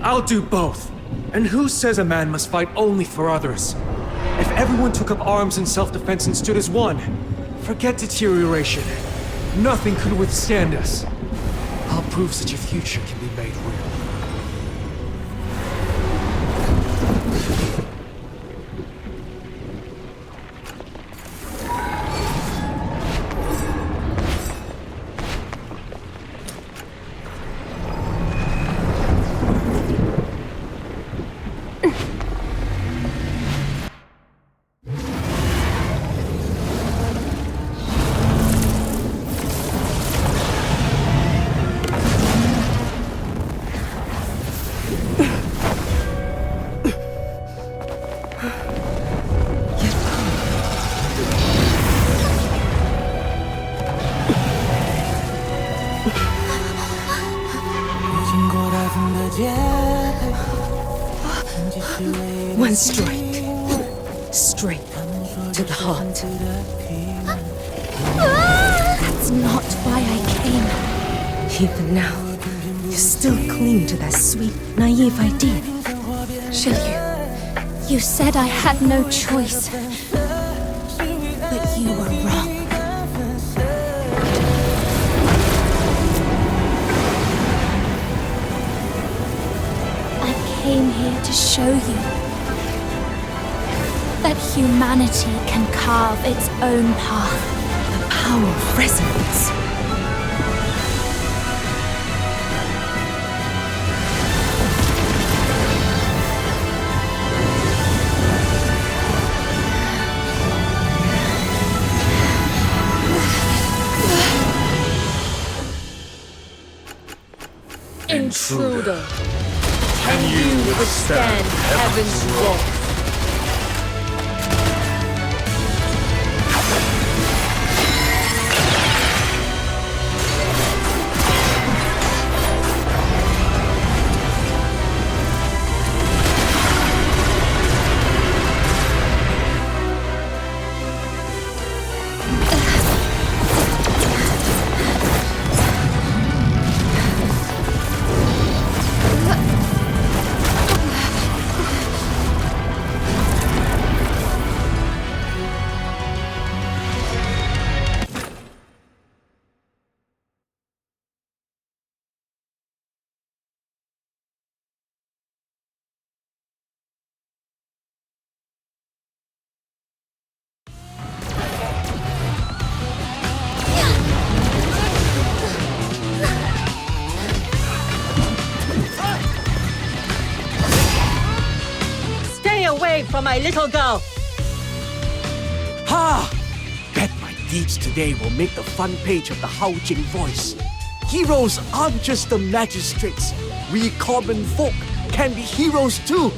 I'll do both. And who says a man must fight only for others? If everyone took up arms in self-defense and stood as one, forget deterioration. Nothing could withstand us. I'll prove such a future can be made real. One strike. Straight to the heart. That's not why I came. Even now, you still cling to that sweet, naive idea. Shilyu, you said I had no choice. But you were wrong. I came here to show you that humanity can carve its own path. The power of resonance. Intruder, can you withstand heaven's wrath? Away from my little girl! Ha! Bet my deeds today will make the front page of the Hao Jing Voice. Heroes aren't just the magistrates. We common folk can be heroes too.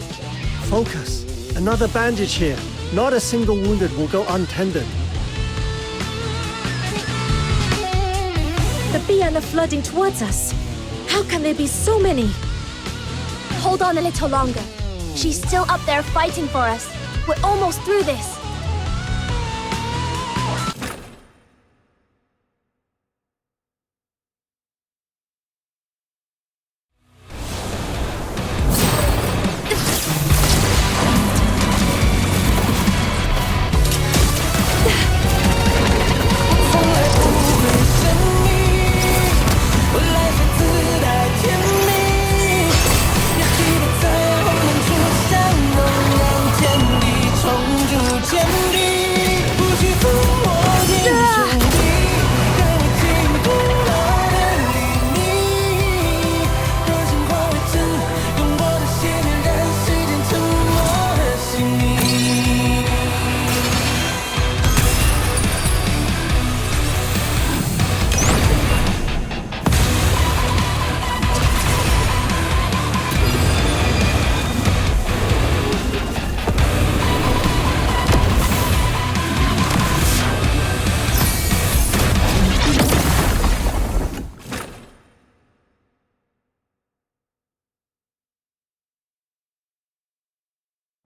Focus. Another bandage here. Not a single wounded will go untended. The Bian are flooding towards us. How can there be so many? Hold on a little longer. She's still up there fighting for us. We're almost through this.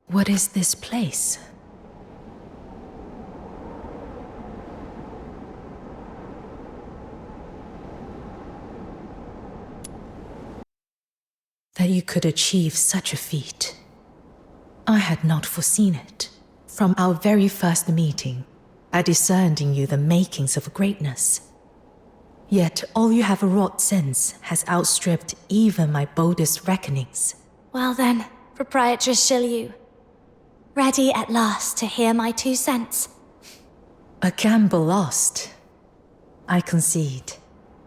What is this place? That you could achieve such a feat. I had not foreseen it. From our very first meeting, I discerned in you the makings of greatness. Yet all you have wrought since has outstripped even my boldest reckonings. Well then, Proprietress Shilyu. Ready at last to hear my 2 cents. A gamble lost. I concede.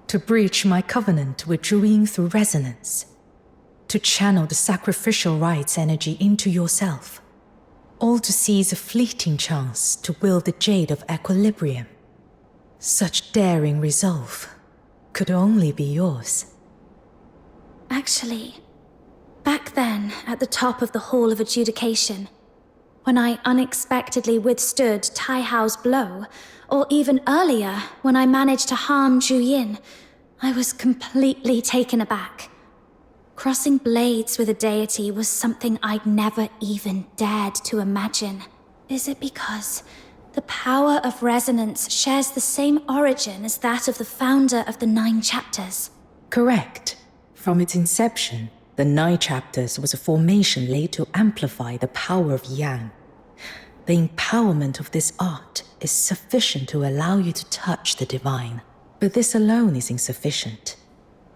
To breach my covenant with Druing through resonance. To channel the sacrificial rites energy into yourself. All to seize a fleeting chance to wield the jade of equilibrium. Such daring resolve could only be yours. Actually, back then, at the top of the Hall of Adjudication, when I unexpectedly withstood Tai Hao's blow, or even earlier, when I managed to harm Zhu Yin, I was completely taken aback. Crossing blades with a deity was something I'd never even dared to imagine. Is it because the power of resonance shares the same origin as that of the founder of the 9 chapters? Correct. From its inception, the 9 chapters was a formation laid to amplify the power of Yang. The empowerment of this art is sufficient to allow you to touch the divine. But this alone is insufficient.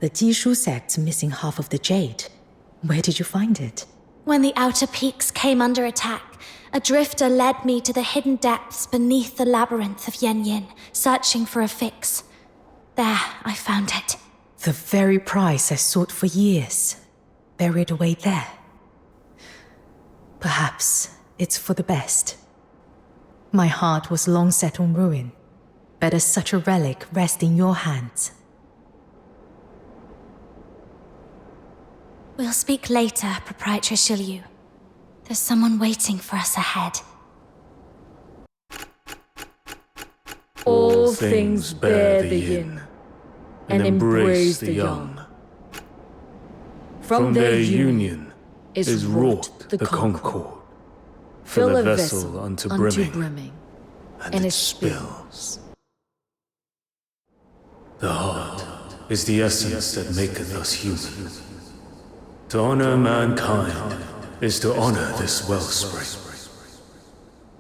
The Jishu sect's missing half of the jade. Where did you find it? When the outer peaks came under attack, a drifter led me to the hidden depths beneath the labyrinth of Yanyin, searching for a fix. There, I found it. The very prize I sought for years, buried away there. Perhaps it's for the best. My heart was long set on ruin. Better such a relic rest in your hands. We'll speak later, Proprietress Shilyu. There's someone waiting for us ahead. All things bear the yin, and embrace the yang. From their union is wrought the concord. Fill a vessel unto brimming, and it spills. The heart is the essence that maketh us human. To honor mankind is to honor this wellspring.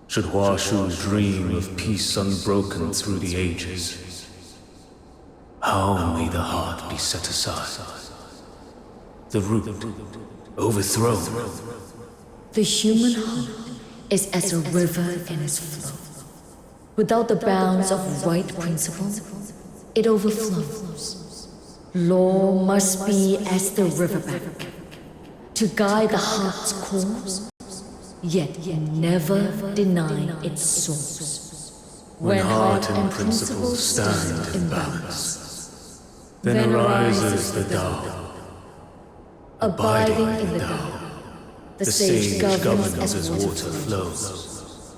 Should Hua Shu dream of peace unbroken through the ages, how may the heart be set aside? The root overthrown. The human heart is as a river in its flow. Without the bounds of right principle, it overflows. Law must be as the riverbank, to guide the heart's course, yet never deny its source. When heart and principle stand in balance, Then arises the Tao, abiding in the Tao. The sage governs as water flows,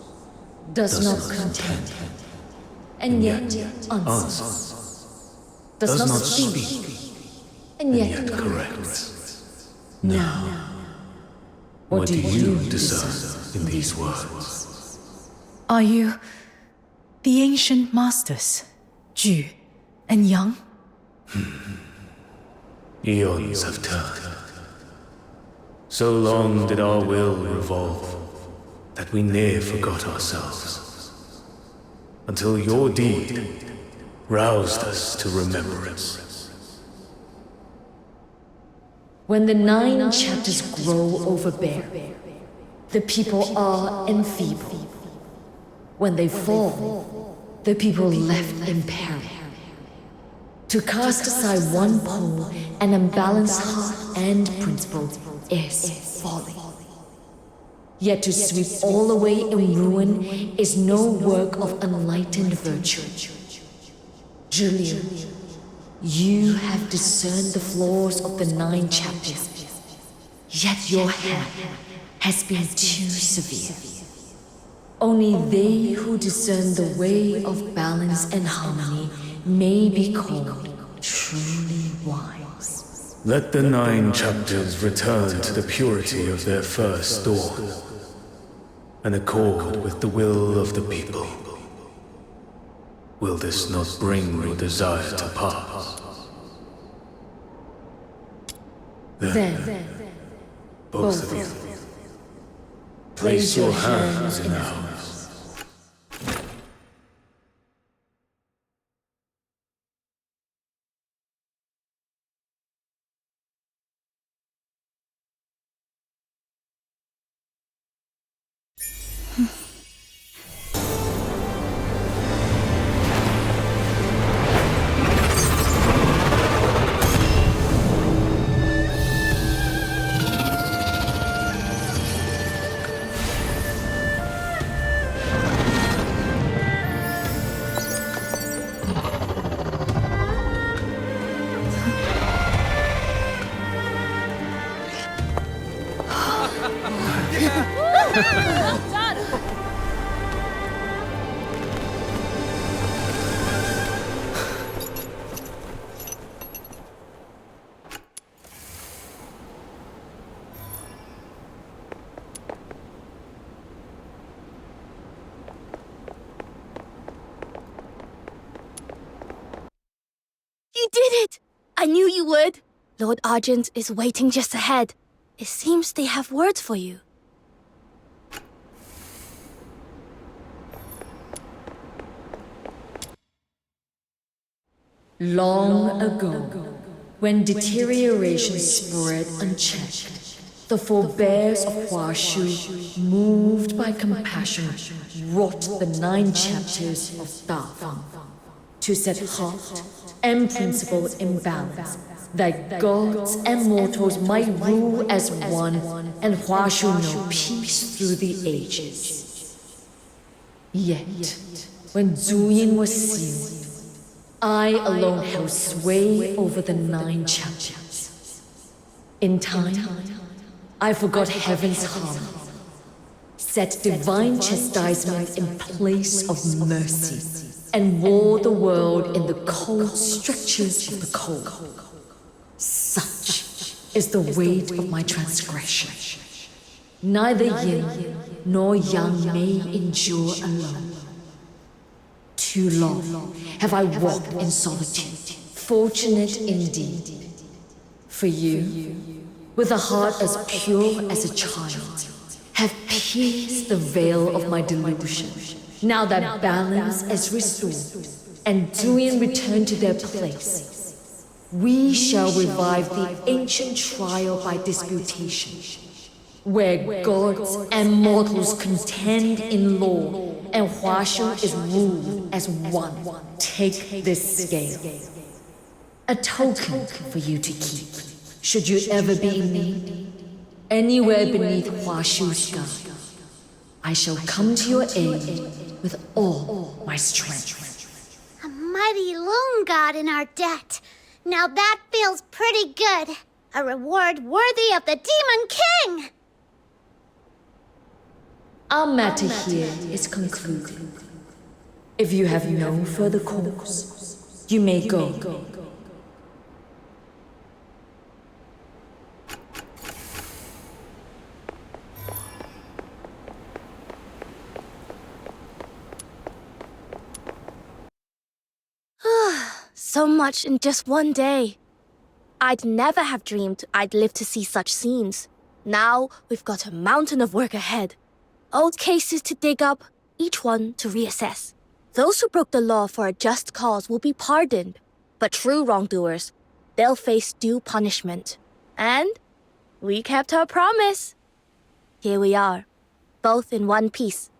does not contend, and yet answers, does not speak, and yet corrects. Now, what do you discern in these words? Are you the ancient masters, Ju and Yang? Eons have turned. So long did our will revolve that we near forgot ourselves, until your deed roused us to remembrance. When the 9 chapters grow overbear, the people are enfeebled. When they fall, the people left in peril. To cast aside one pole, an unbalanced heart and principle is folly. Yet to sweep all away in ruin is no work of enlightened virtue. Julian, you have discerned the flaws of the 9 chapters, yet your hand has been too severe. Only they who discern the way of balance and harmony may be called truly wise. Let the 9 chapters return to the purity of their first dawn, and accord with the will of the people. Will this not bring your desire to pass? Then, both of you, place your hands in ours. Well done! You did it! I knew you would. Lord Argent is waiting just ahead. It seems they have words for you. Long ago, when deterioration spread unchecked, the forebears of Huashu, moved by compassion, wrought the 9 chapters of Dafeng to set heart and principle in balance, that gods and mortals might rule as one and Huashu know peace through the ages. Yet, when Zuyin was sealed, I alone held sway over the 9 chapters. In time, I forgot heaven's harm, set divine chastisement in place of mercy, and wore the world in the cold strictures of the cold. Such is the weight of my transgression. Neither yin nor yang may endure alone. Too long have I walked in solitude, fortunate indeed. For you, with a heart as pure as a child, have pierced the veil of my delusion. Now that balance is restored, and Duyan returned to their place, we shall revive the ancient trial by disputation, where gods and mortals contend in law, and Huashu is ruled as one. Take this scale, a token for you to keep, should you ever be in need. Anywhere beneath Huashu's sky, I shall come to your aid with all my strength. A mighty loan god in our debt. Now that feels pretty good. A reward worthy of the Demon King! Our matter here is concluded. If you have no further cause, you may go. So much in just one day. I'd never have dreamed I'd live to see such scenes. Now we've got a mountain of work ahead. Old cases to dig up, each one to reassess. Those who broke the law for a just cause will be pardoned, but true wrongdoers, they'll face due punishment. And we kept our promise. Here we are, both in one piece.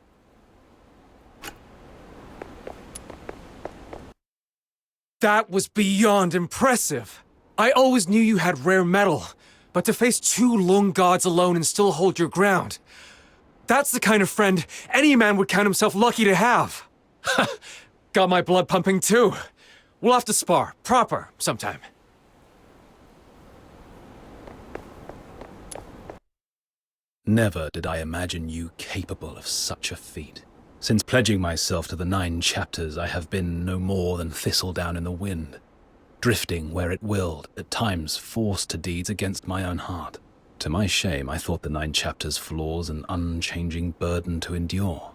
That was beyond impressive. I always knew you had rare metal, but to face 2 lone gods alone and still hold your ground, that's the kind of friend any man would count himself lucky to have. Got my blood pumping too. We'll have to spar, proper, sometime. Never did I imagine you capable of such a feat. Since pledging myself to the 9 chapters, I have been no more than thistledown in the wind, drifting where it willed, at times forced to deeds against my own heart. To my shame, I thought the 9 chapters' flaws an unchanging burden to endure.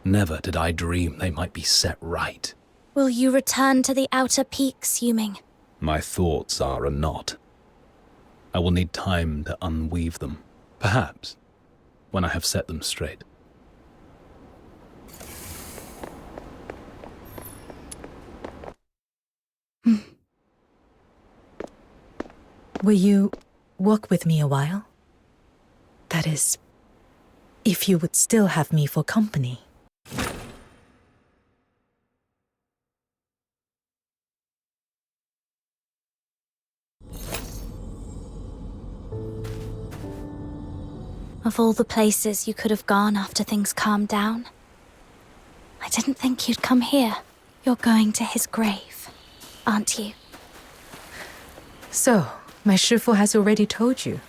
Never did I dream they might be set right. Will you return to the outer peaks, Yuming? My thoughts are a knot. I will need time to unweave them, perhaps, when I have set them straight. Will you work with me a while? That is, if you would still have me for company. Of all the places you could have gone after things calmed down, I didn't think you'd come here. You're going to his grave, aren't you? So, my Shifu has already told you.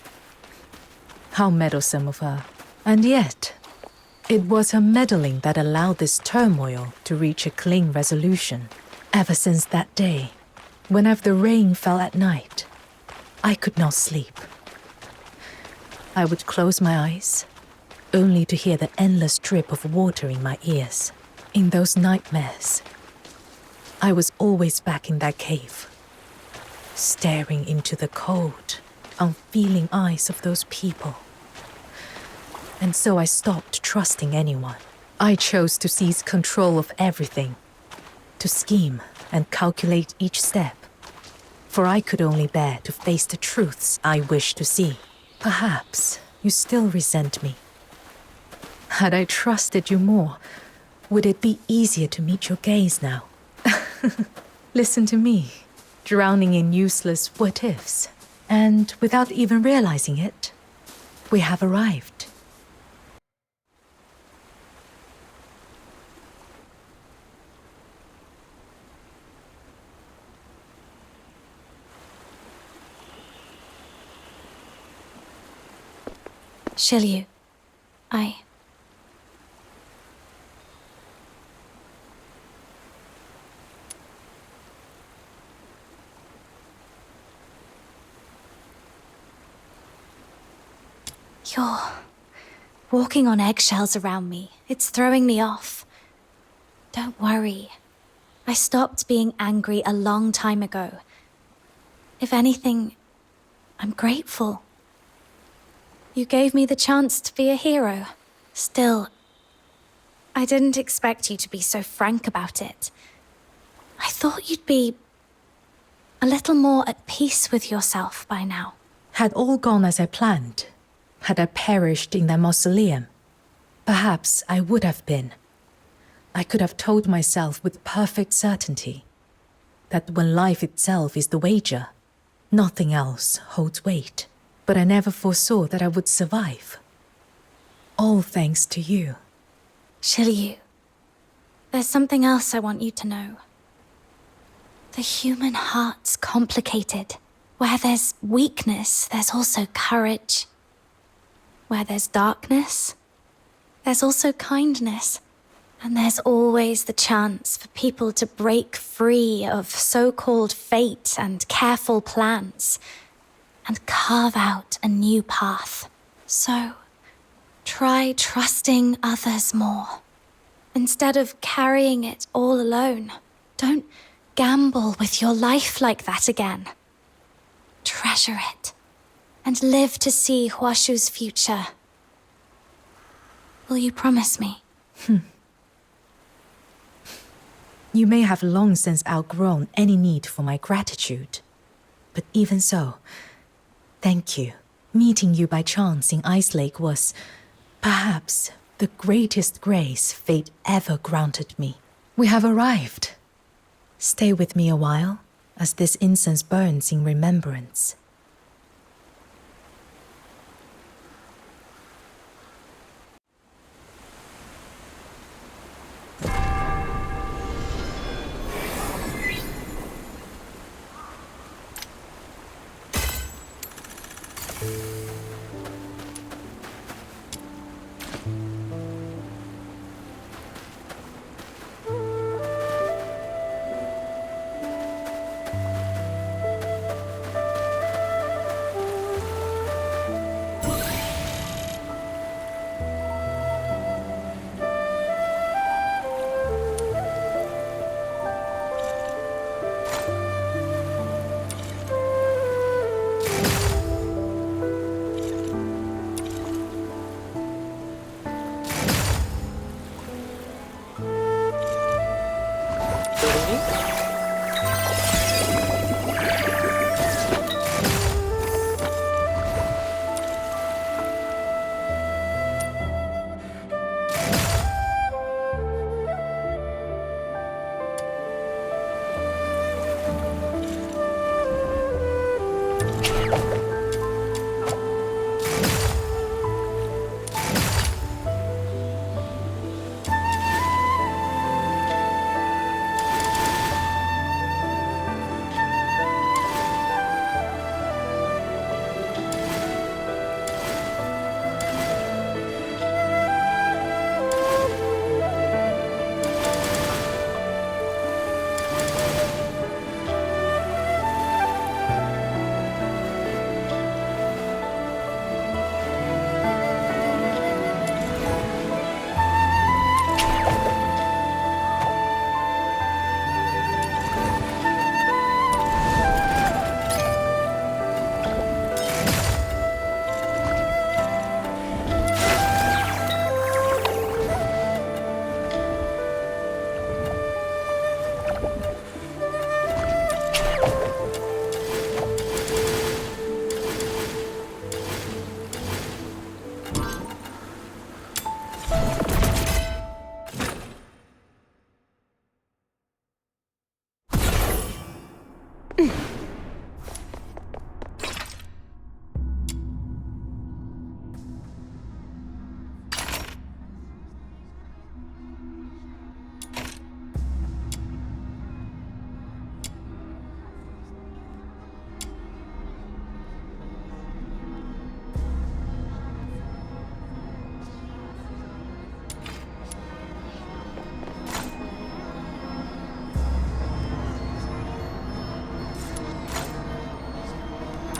How meddlesome of her. And yet, it was her meddling that allowed this turmoil to reach a clean resolution. Ever since that day, whenever the rain fell at night, I could not sleep. I would close my eyes, only to hear the endless drip of water in my ears. In those nightmares, I was always back in that cave, staring into the cold, unfeeling eyes of those people. And so I stopped trusting anyone. I chose to seize control of everything, to scheme and calculate each step, for I could only bear to face the truths I wished to see. Perhaps you still resent me. Had I trusted you more, would it be easier to meet your gaze now? Listen to me, drowning in useless what-ifs. And without even realizing it, we have arrived. Shiryu, You're walking on eggshells around me. It's throwing me off. Don't worry. I stopped being angry a long time ago. If anything, I'm grateful. You gave me the chance to be a hero. Still, I didn't expect you to be so frank about it. I thought you'd be a little more at peace with yourself by now. Had all gone as I planned, had I perished in that mausoleum, perhaps I would have been. I could have told myself with perfect certainty that when life itself is the wager, nothing else holds weight. But I never foresaw that I would survive. All thanks to you. Shiryu, there's something else I want you to know. The human heart's complicated. Where there's weakness, there's also courage. Where there's darkness, there's also kindness. And there's always the chance for people to break free of so-called fate and careful plans and carve out a new path. So, try trusting others more. Instead of carrying it all alone, don't gamble with your life like that again. Treasure it, and live to see Huashu's future. Will you promise me? You may have long since outgrown any need for my gratitude. But even so, thank you. Meeting you by chance in Ice Lake was, perhaps, the greatest grace fate ever granted me. We have arrived. Stay with me a while, as this incense burns in remembrance.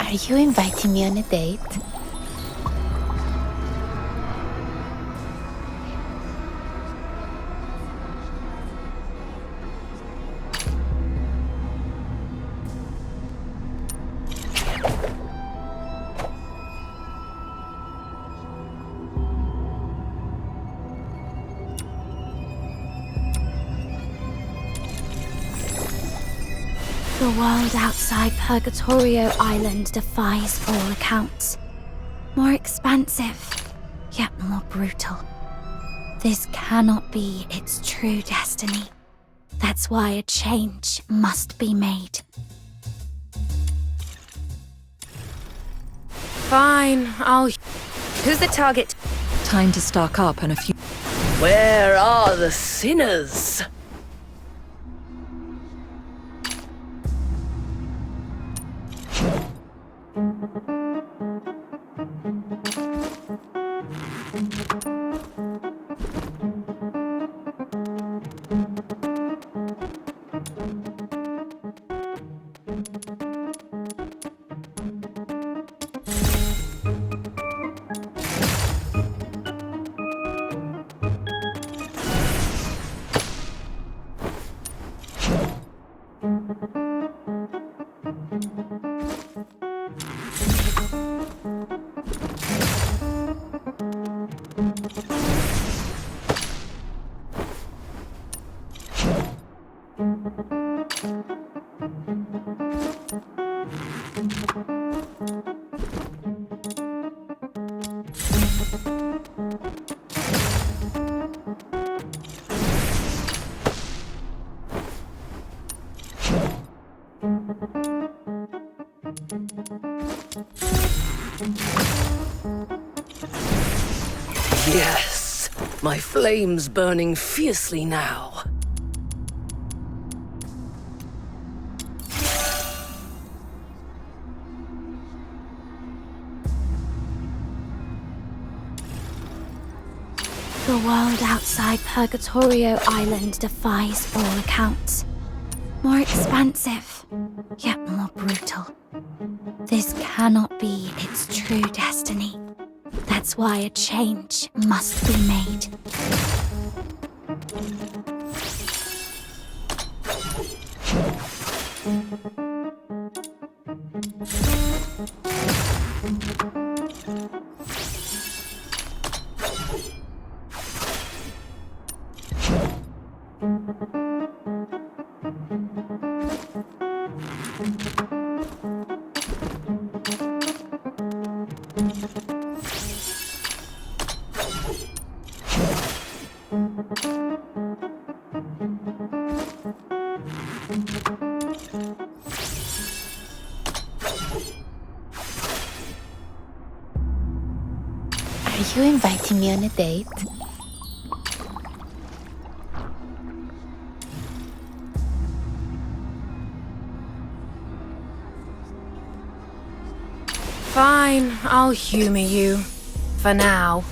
Are you inviting me on a date? The world outside Purgatorio Island defies all accounts. More expansive, yet more brutal. This cannot be its true destiny. That's why a change must be made. Fine, I'll... Who's the target? Time to stock up on a few... Where are the sinners? Yes, my flame's burning fiercely now. The world outside Purgatorio Island defies all accounts. More expansive, yet more brutal. This cannot be its true destiny. That's why a change must be made. Are you inviting me on a date? Fine, I'll humor you. For now.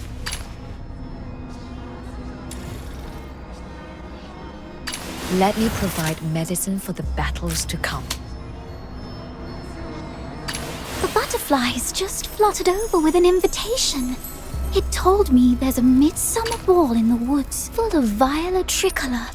Let me provide medicine for the battles to come. The butterflies just fluttered over with an invitation. It told me there's a midsummer ball in the woods full of violet tricolour.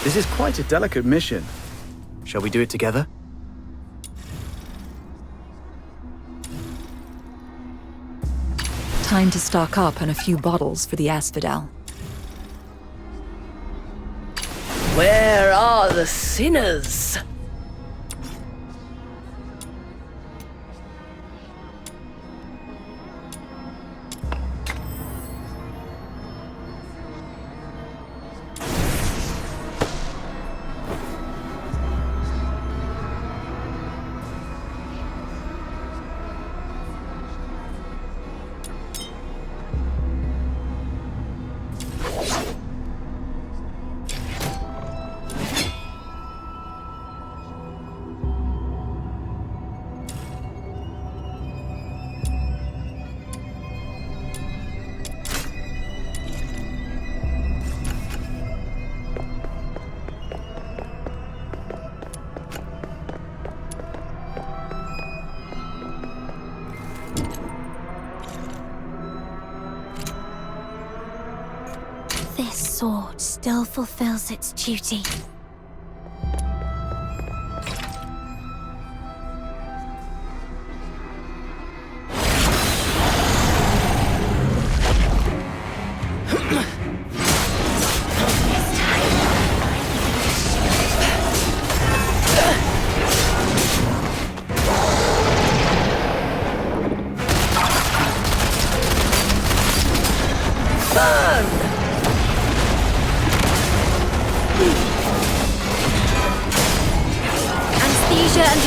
This is quite a delicate mission. Shall we do it together? Time to stock up on a few bottles for the asphodel. Where are the sinners? This sword still fulfills its duty. Anesthesia and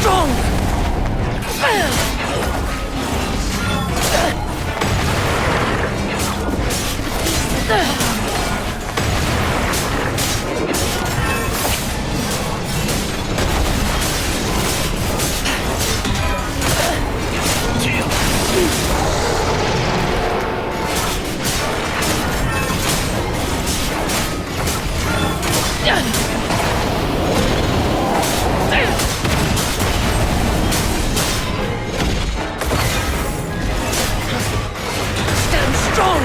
strong! Stand strong!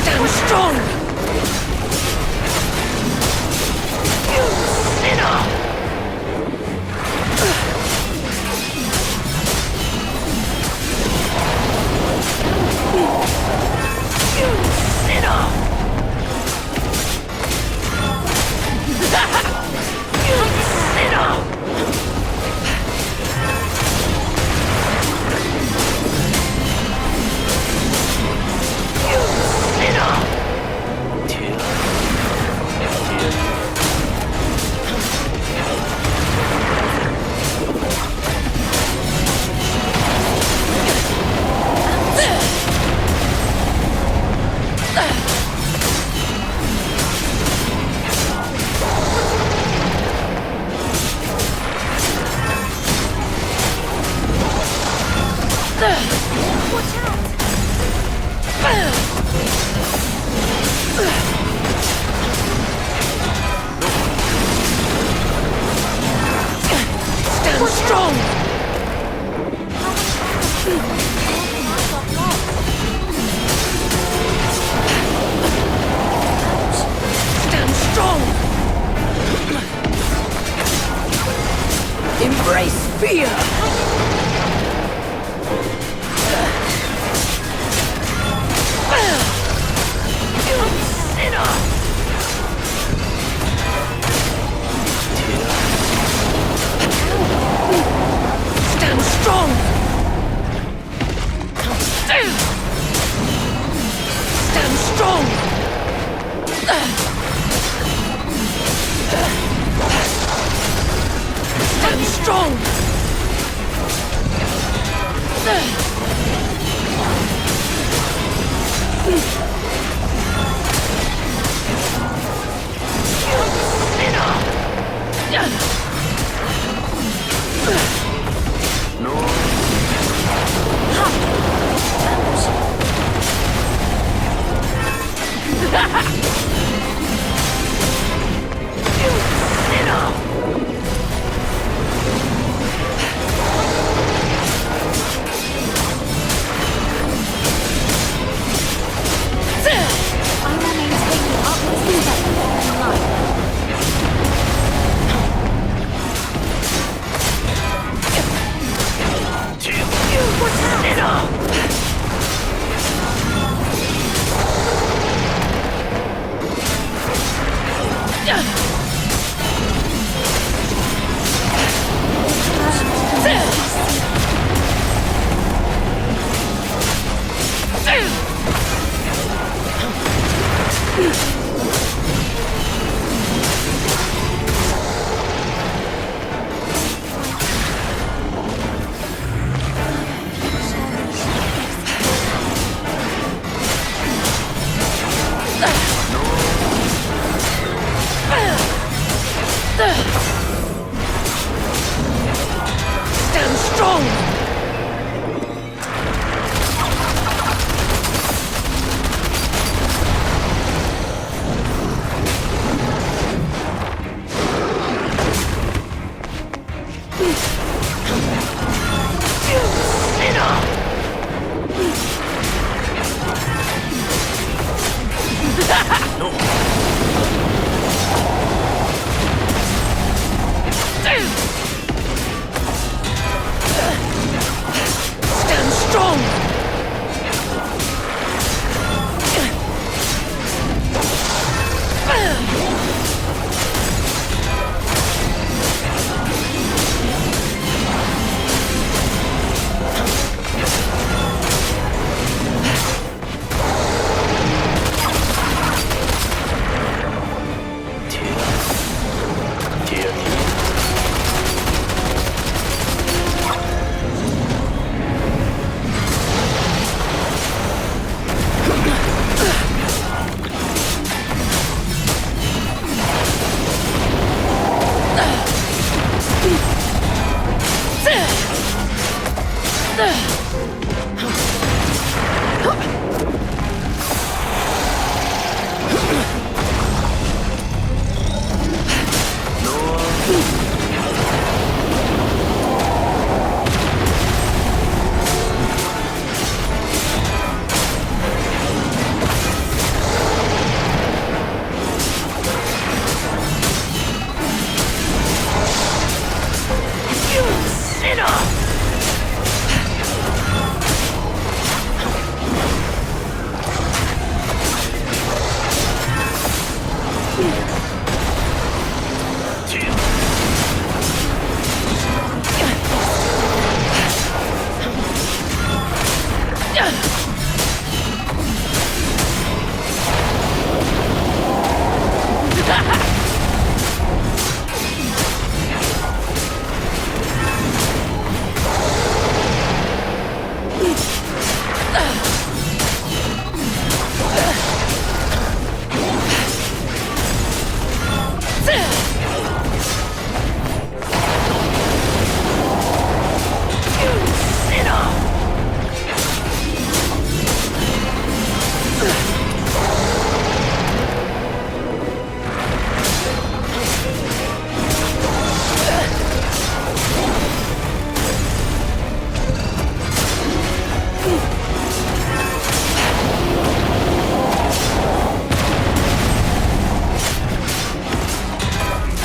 Stand strong! You sinner! You sinner! You sinner! You sinner! Stand strong! Stand strong! Embrace fear! You sinner! Stand strong! Stand strong! Stand strong!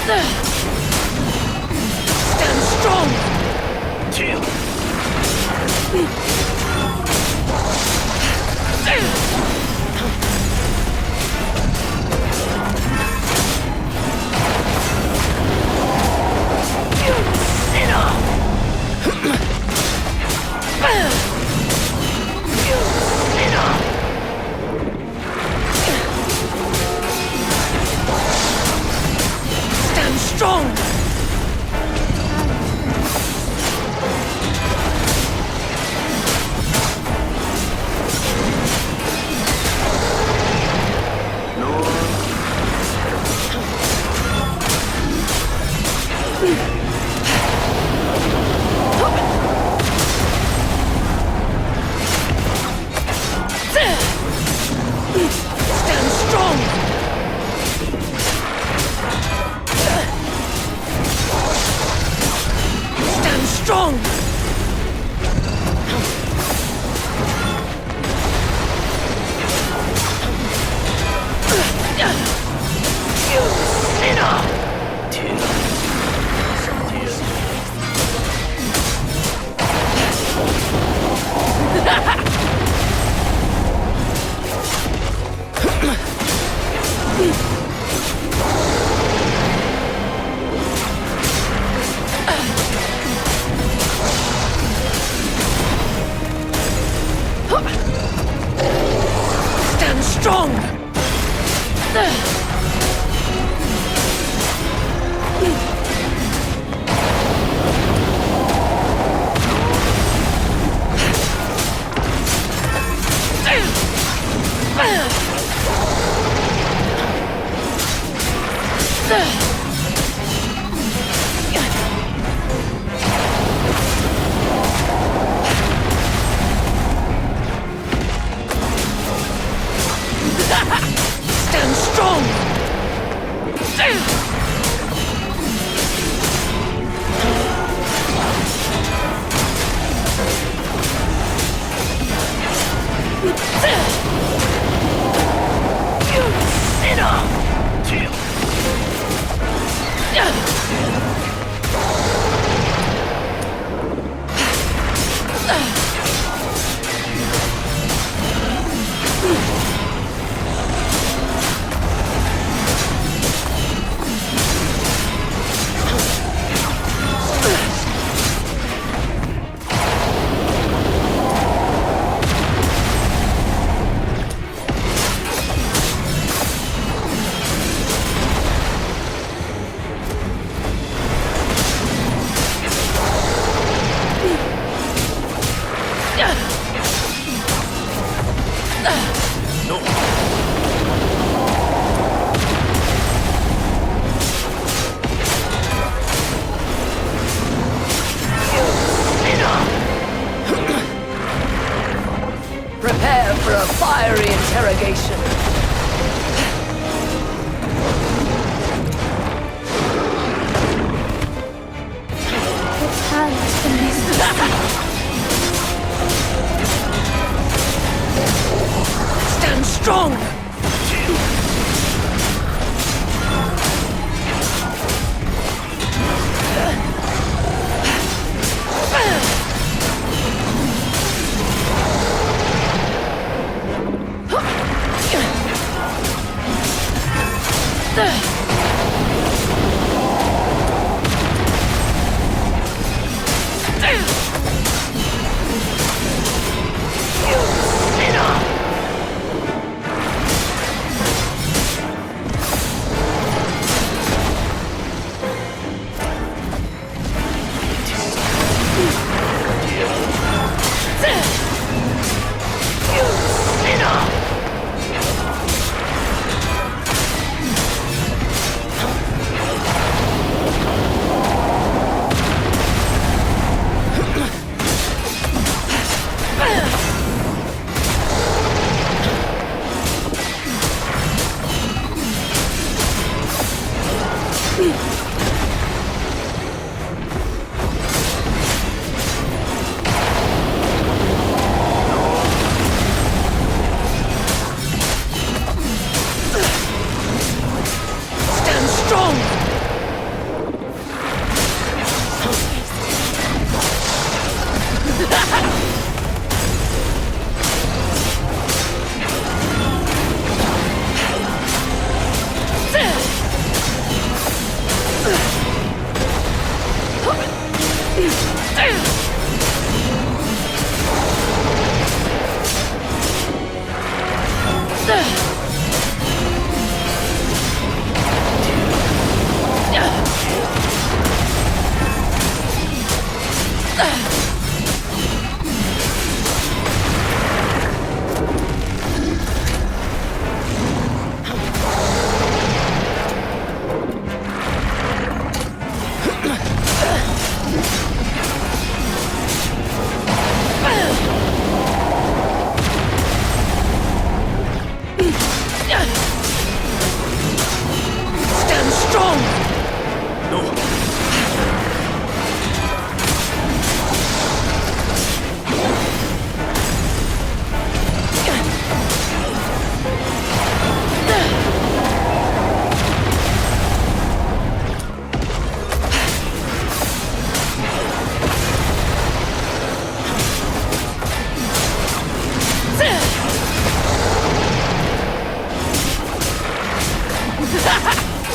Stand strong! Stand strong! Stand strong! Stand strong! You sinner! Stand strong! Stand strong! You Prepare for a fiery interrogation. Its hands beneath the sea. Stand strong!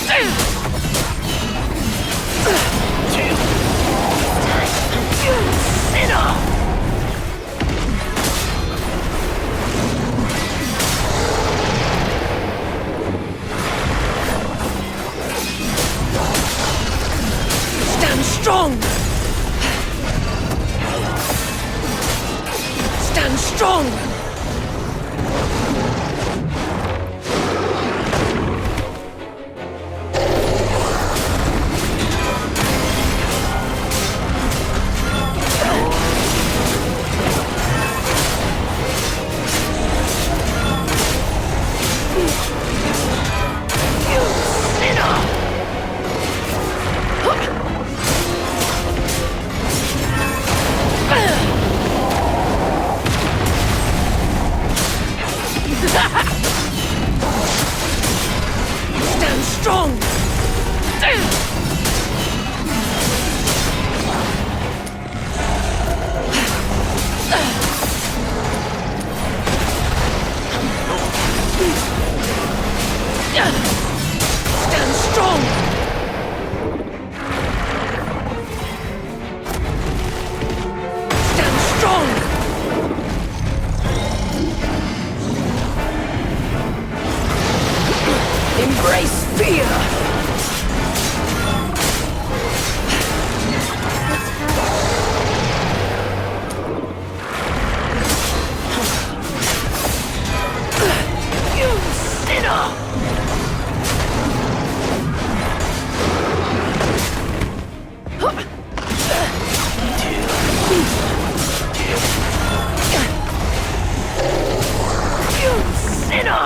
Stand strong! Stand strong! Stand strong! Stand strong! Stand strong! Embrace fear! You sinner! You sinner!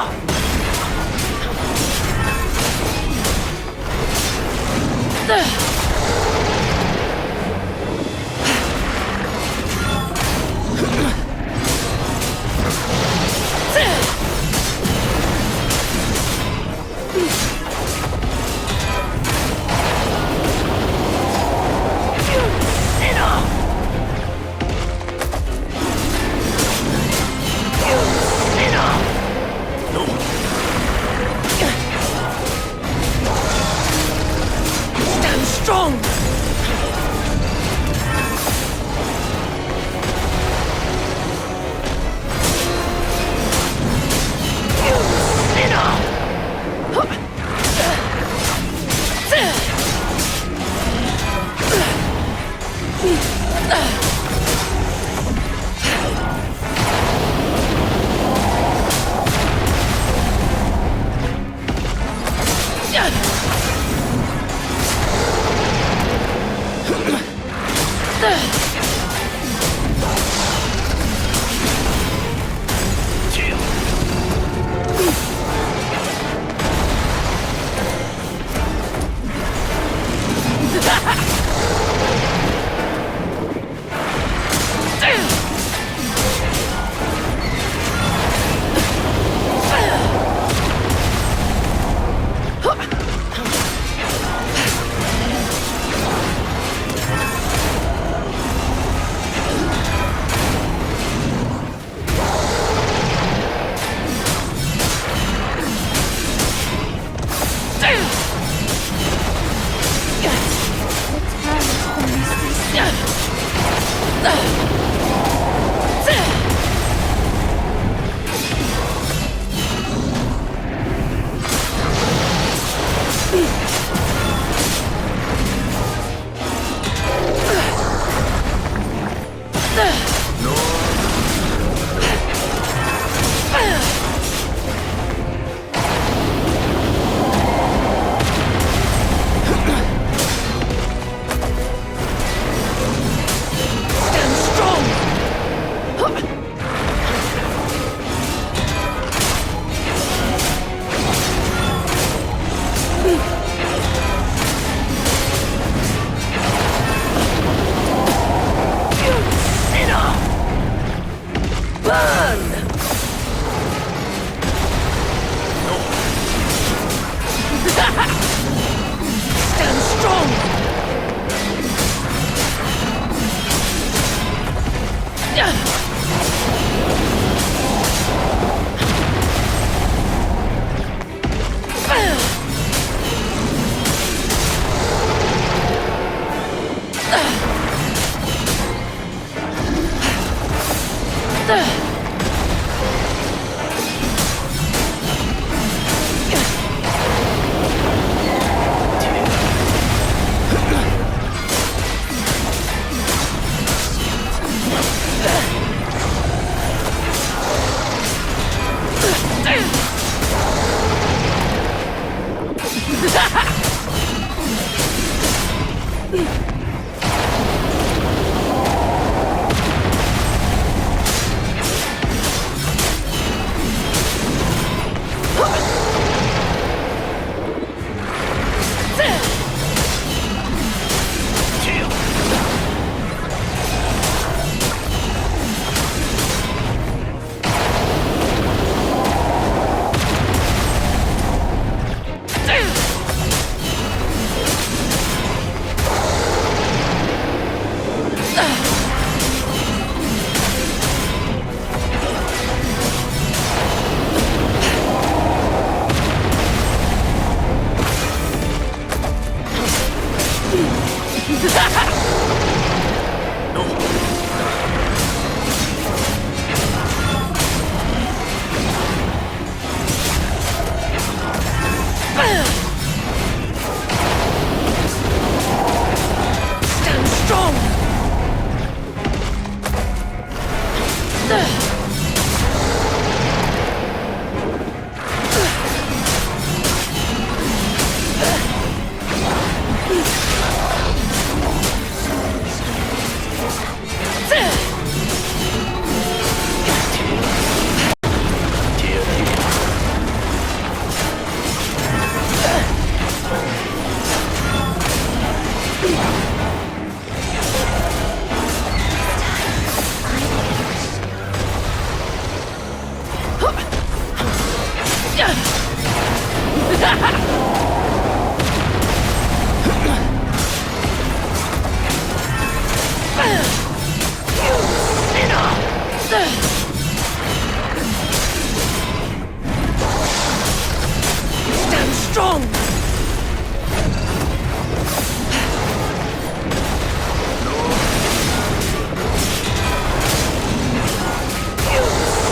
Stand strong! You sinner! Stand strong! Stand strong! You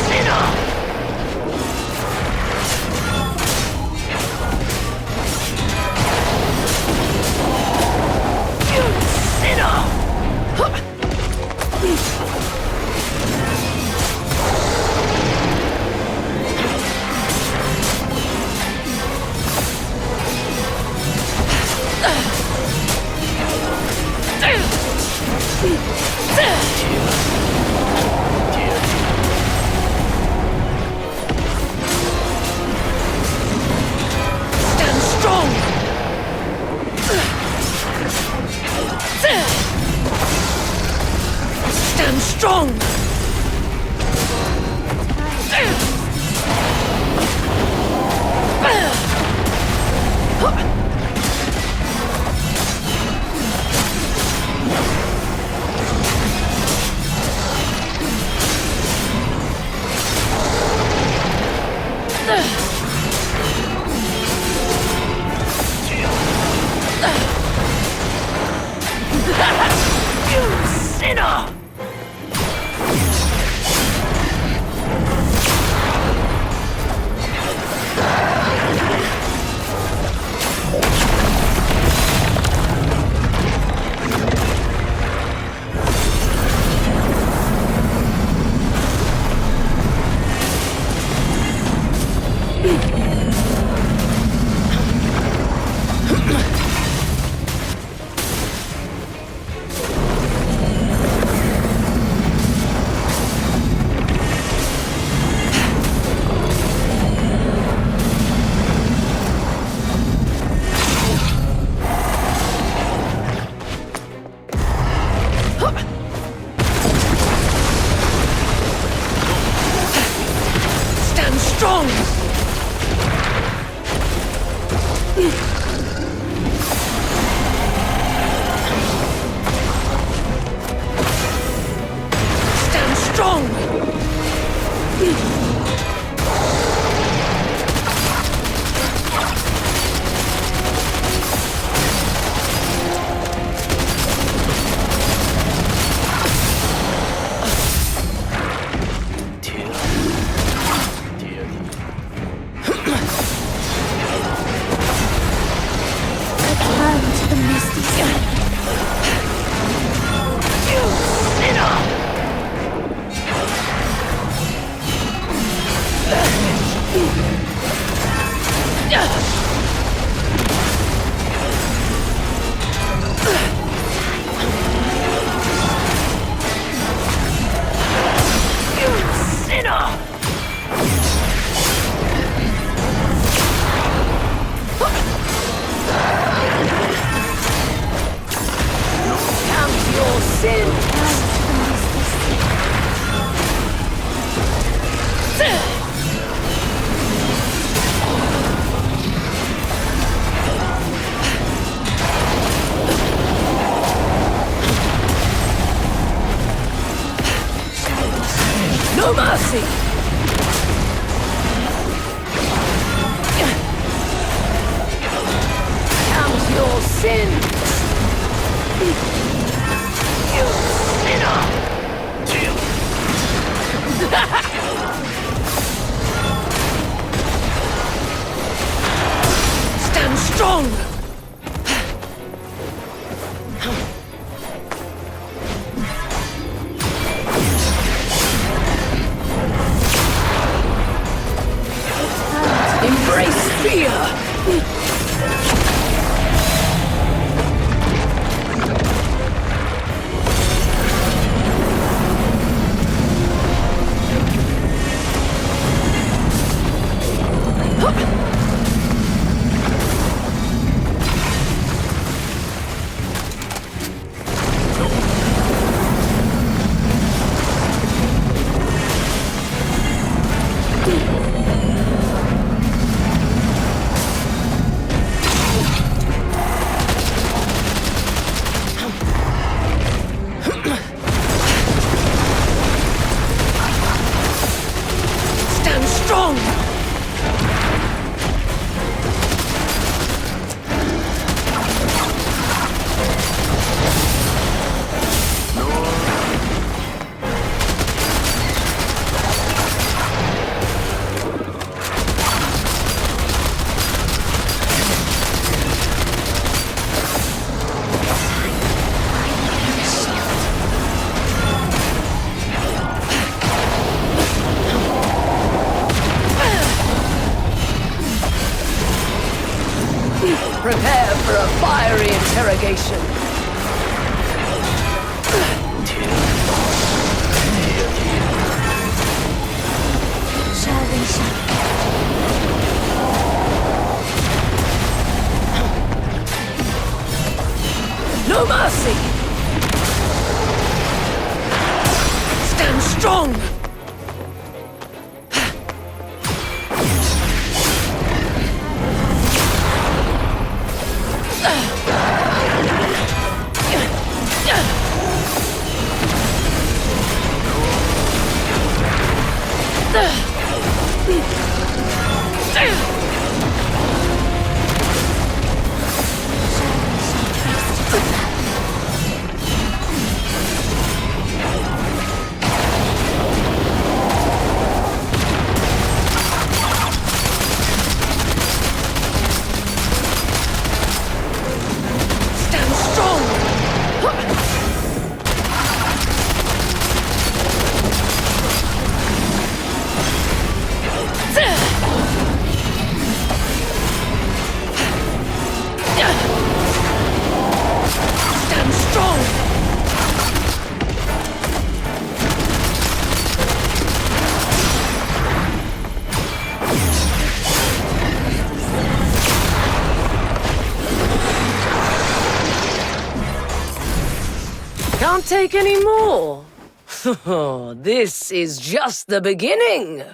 sinner! Stand strong! Stand strong! You sinner! Stand strong! Stand strong! Return to the misty side. You sinner! You sinner! Count your sins! No mercy! Count your sins! You sinner! Stand strong! Embrace fear! for a fiery interrogation. No mercy! Stand strong! Can't take any more. This is just the beginning.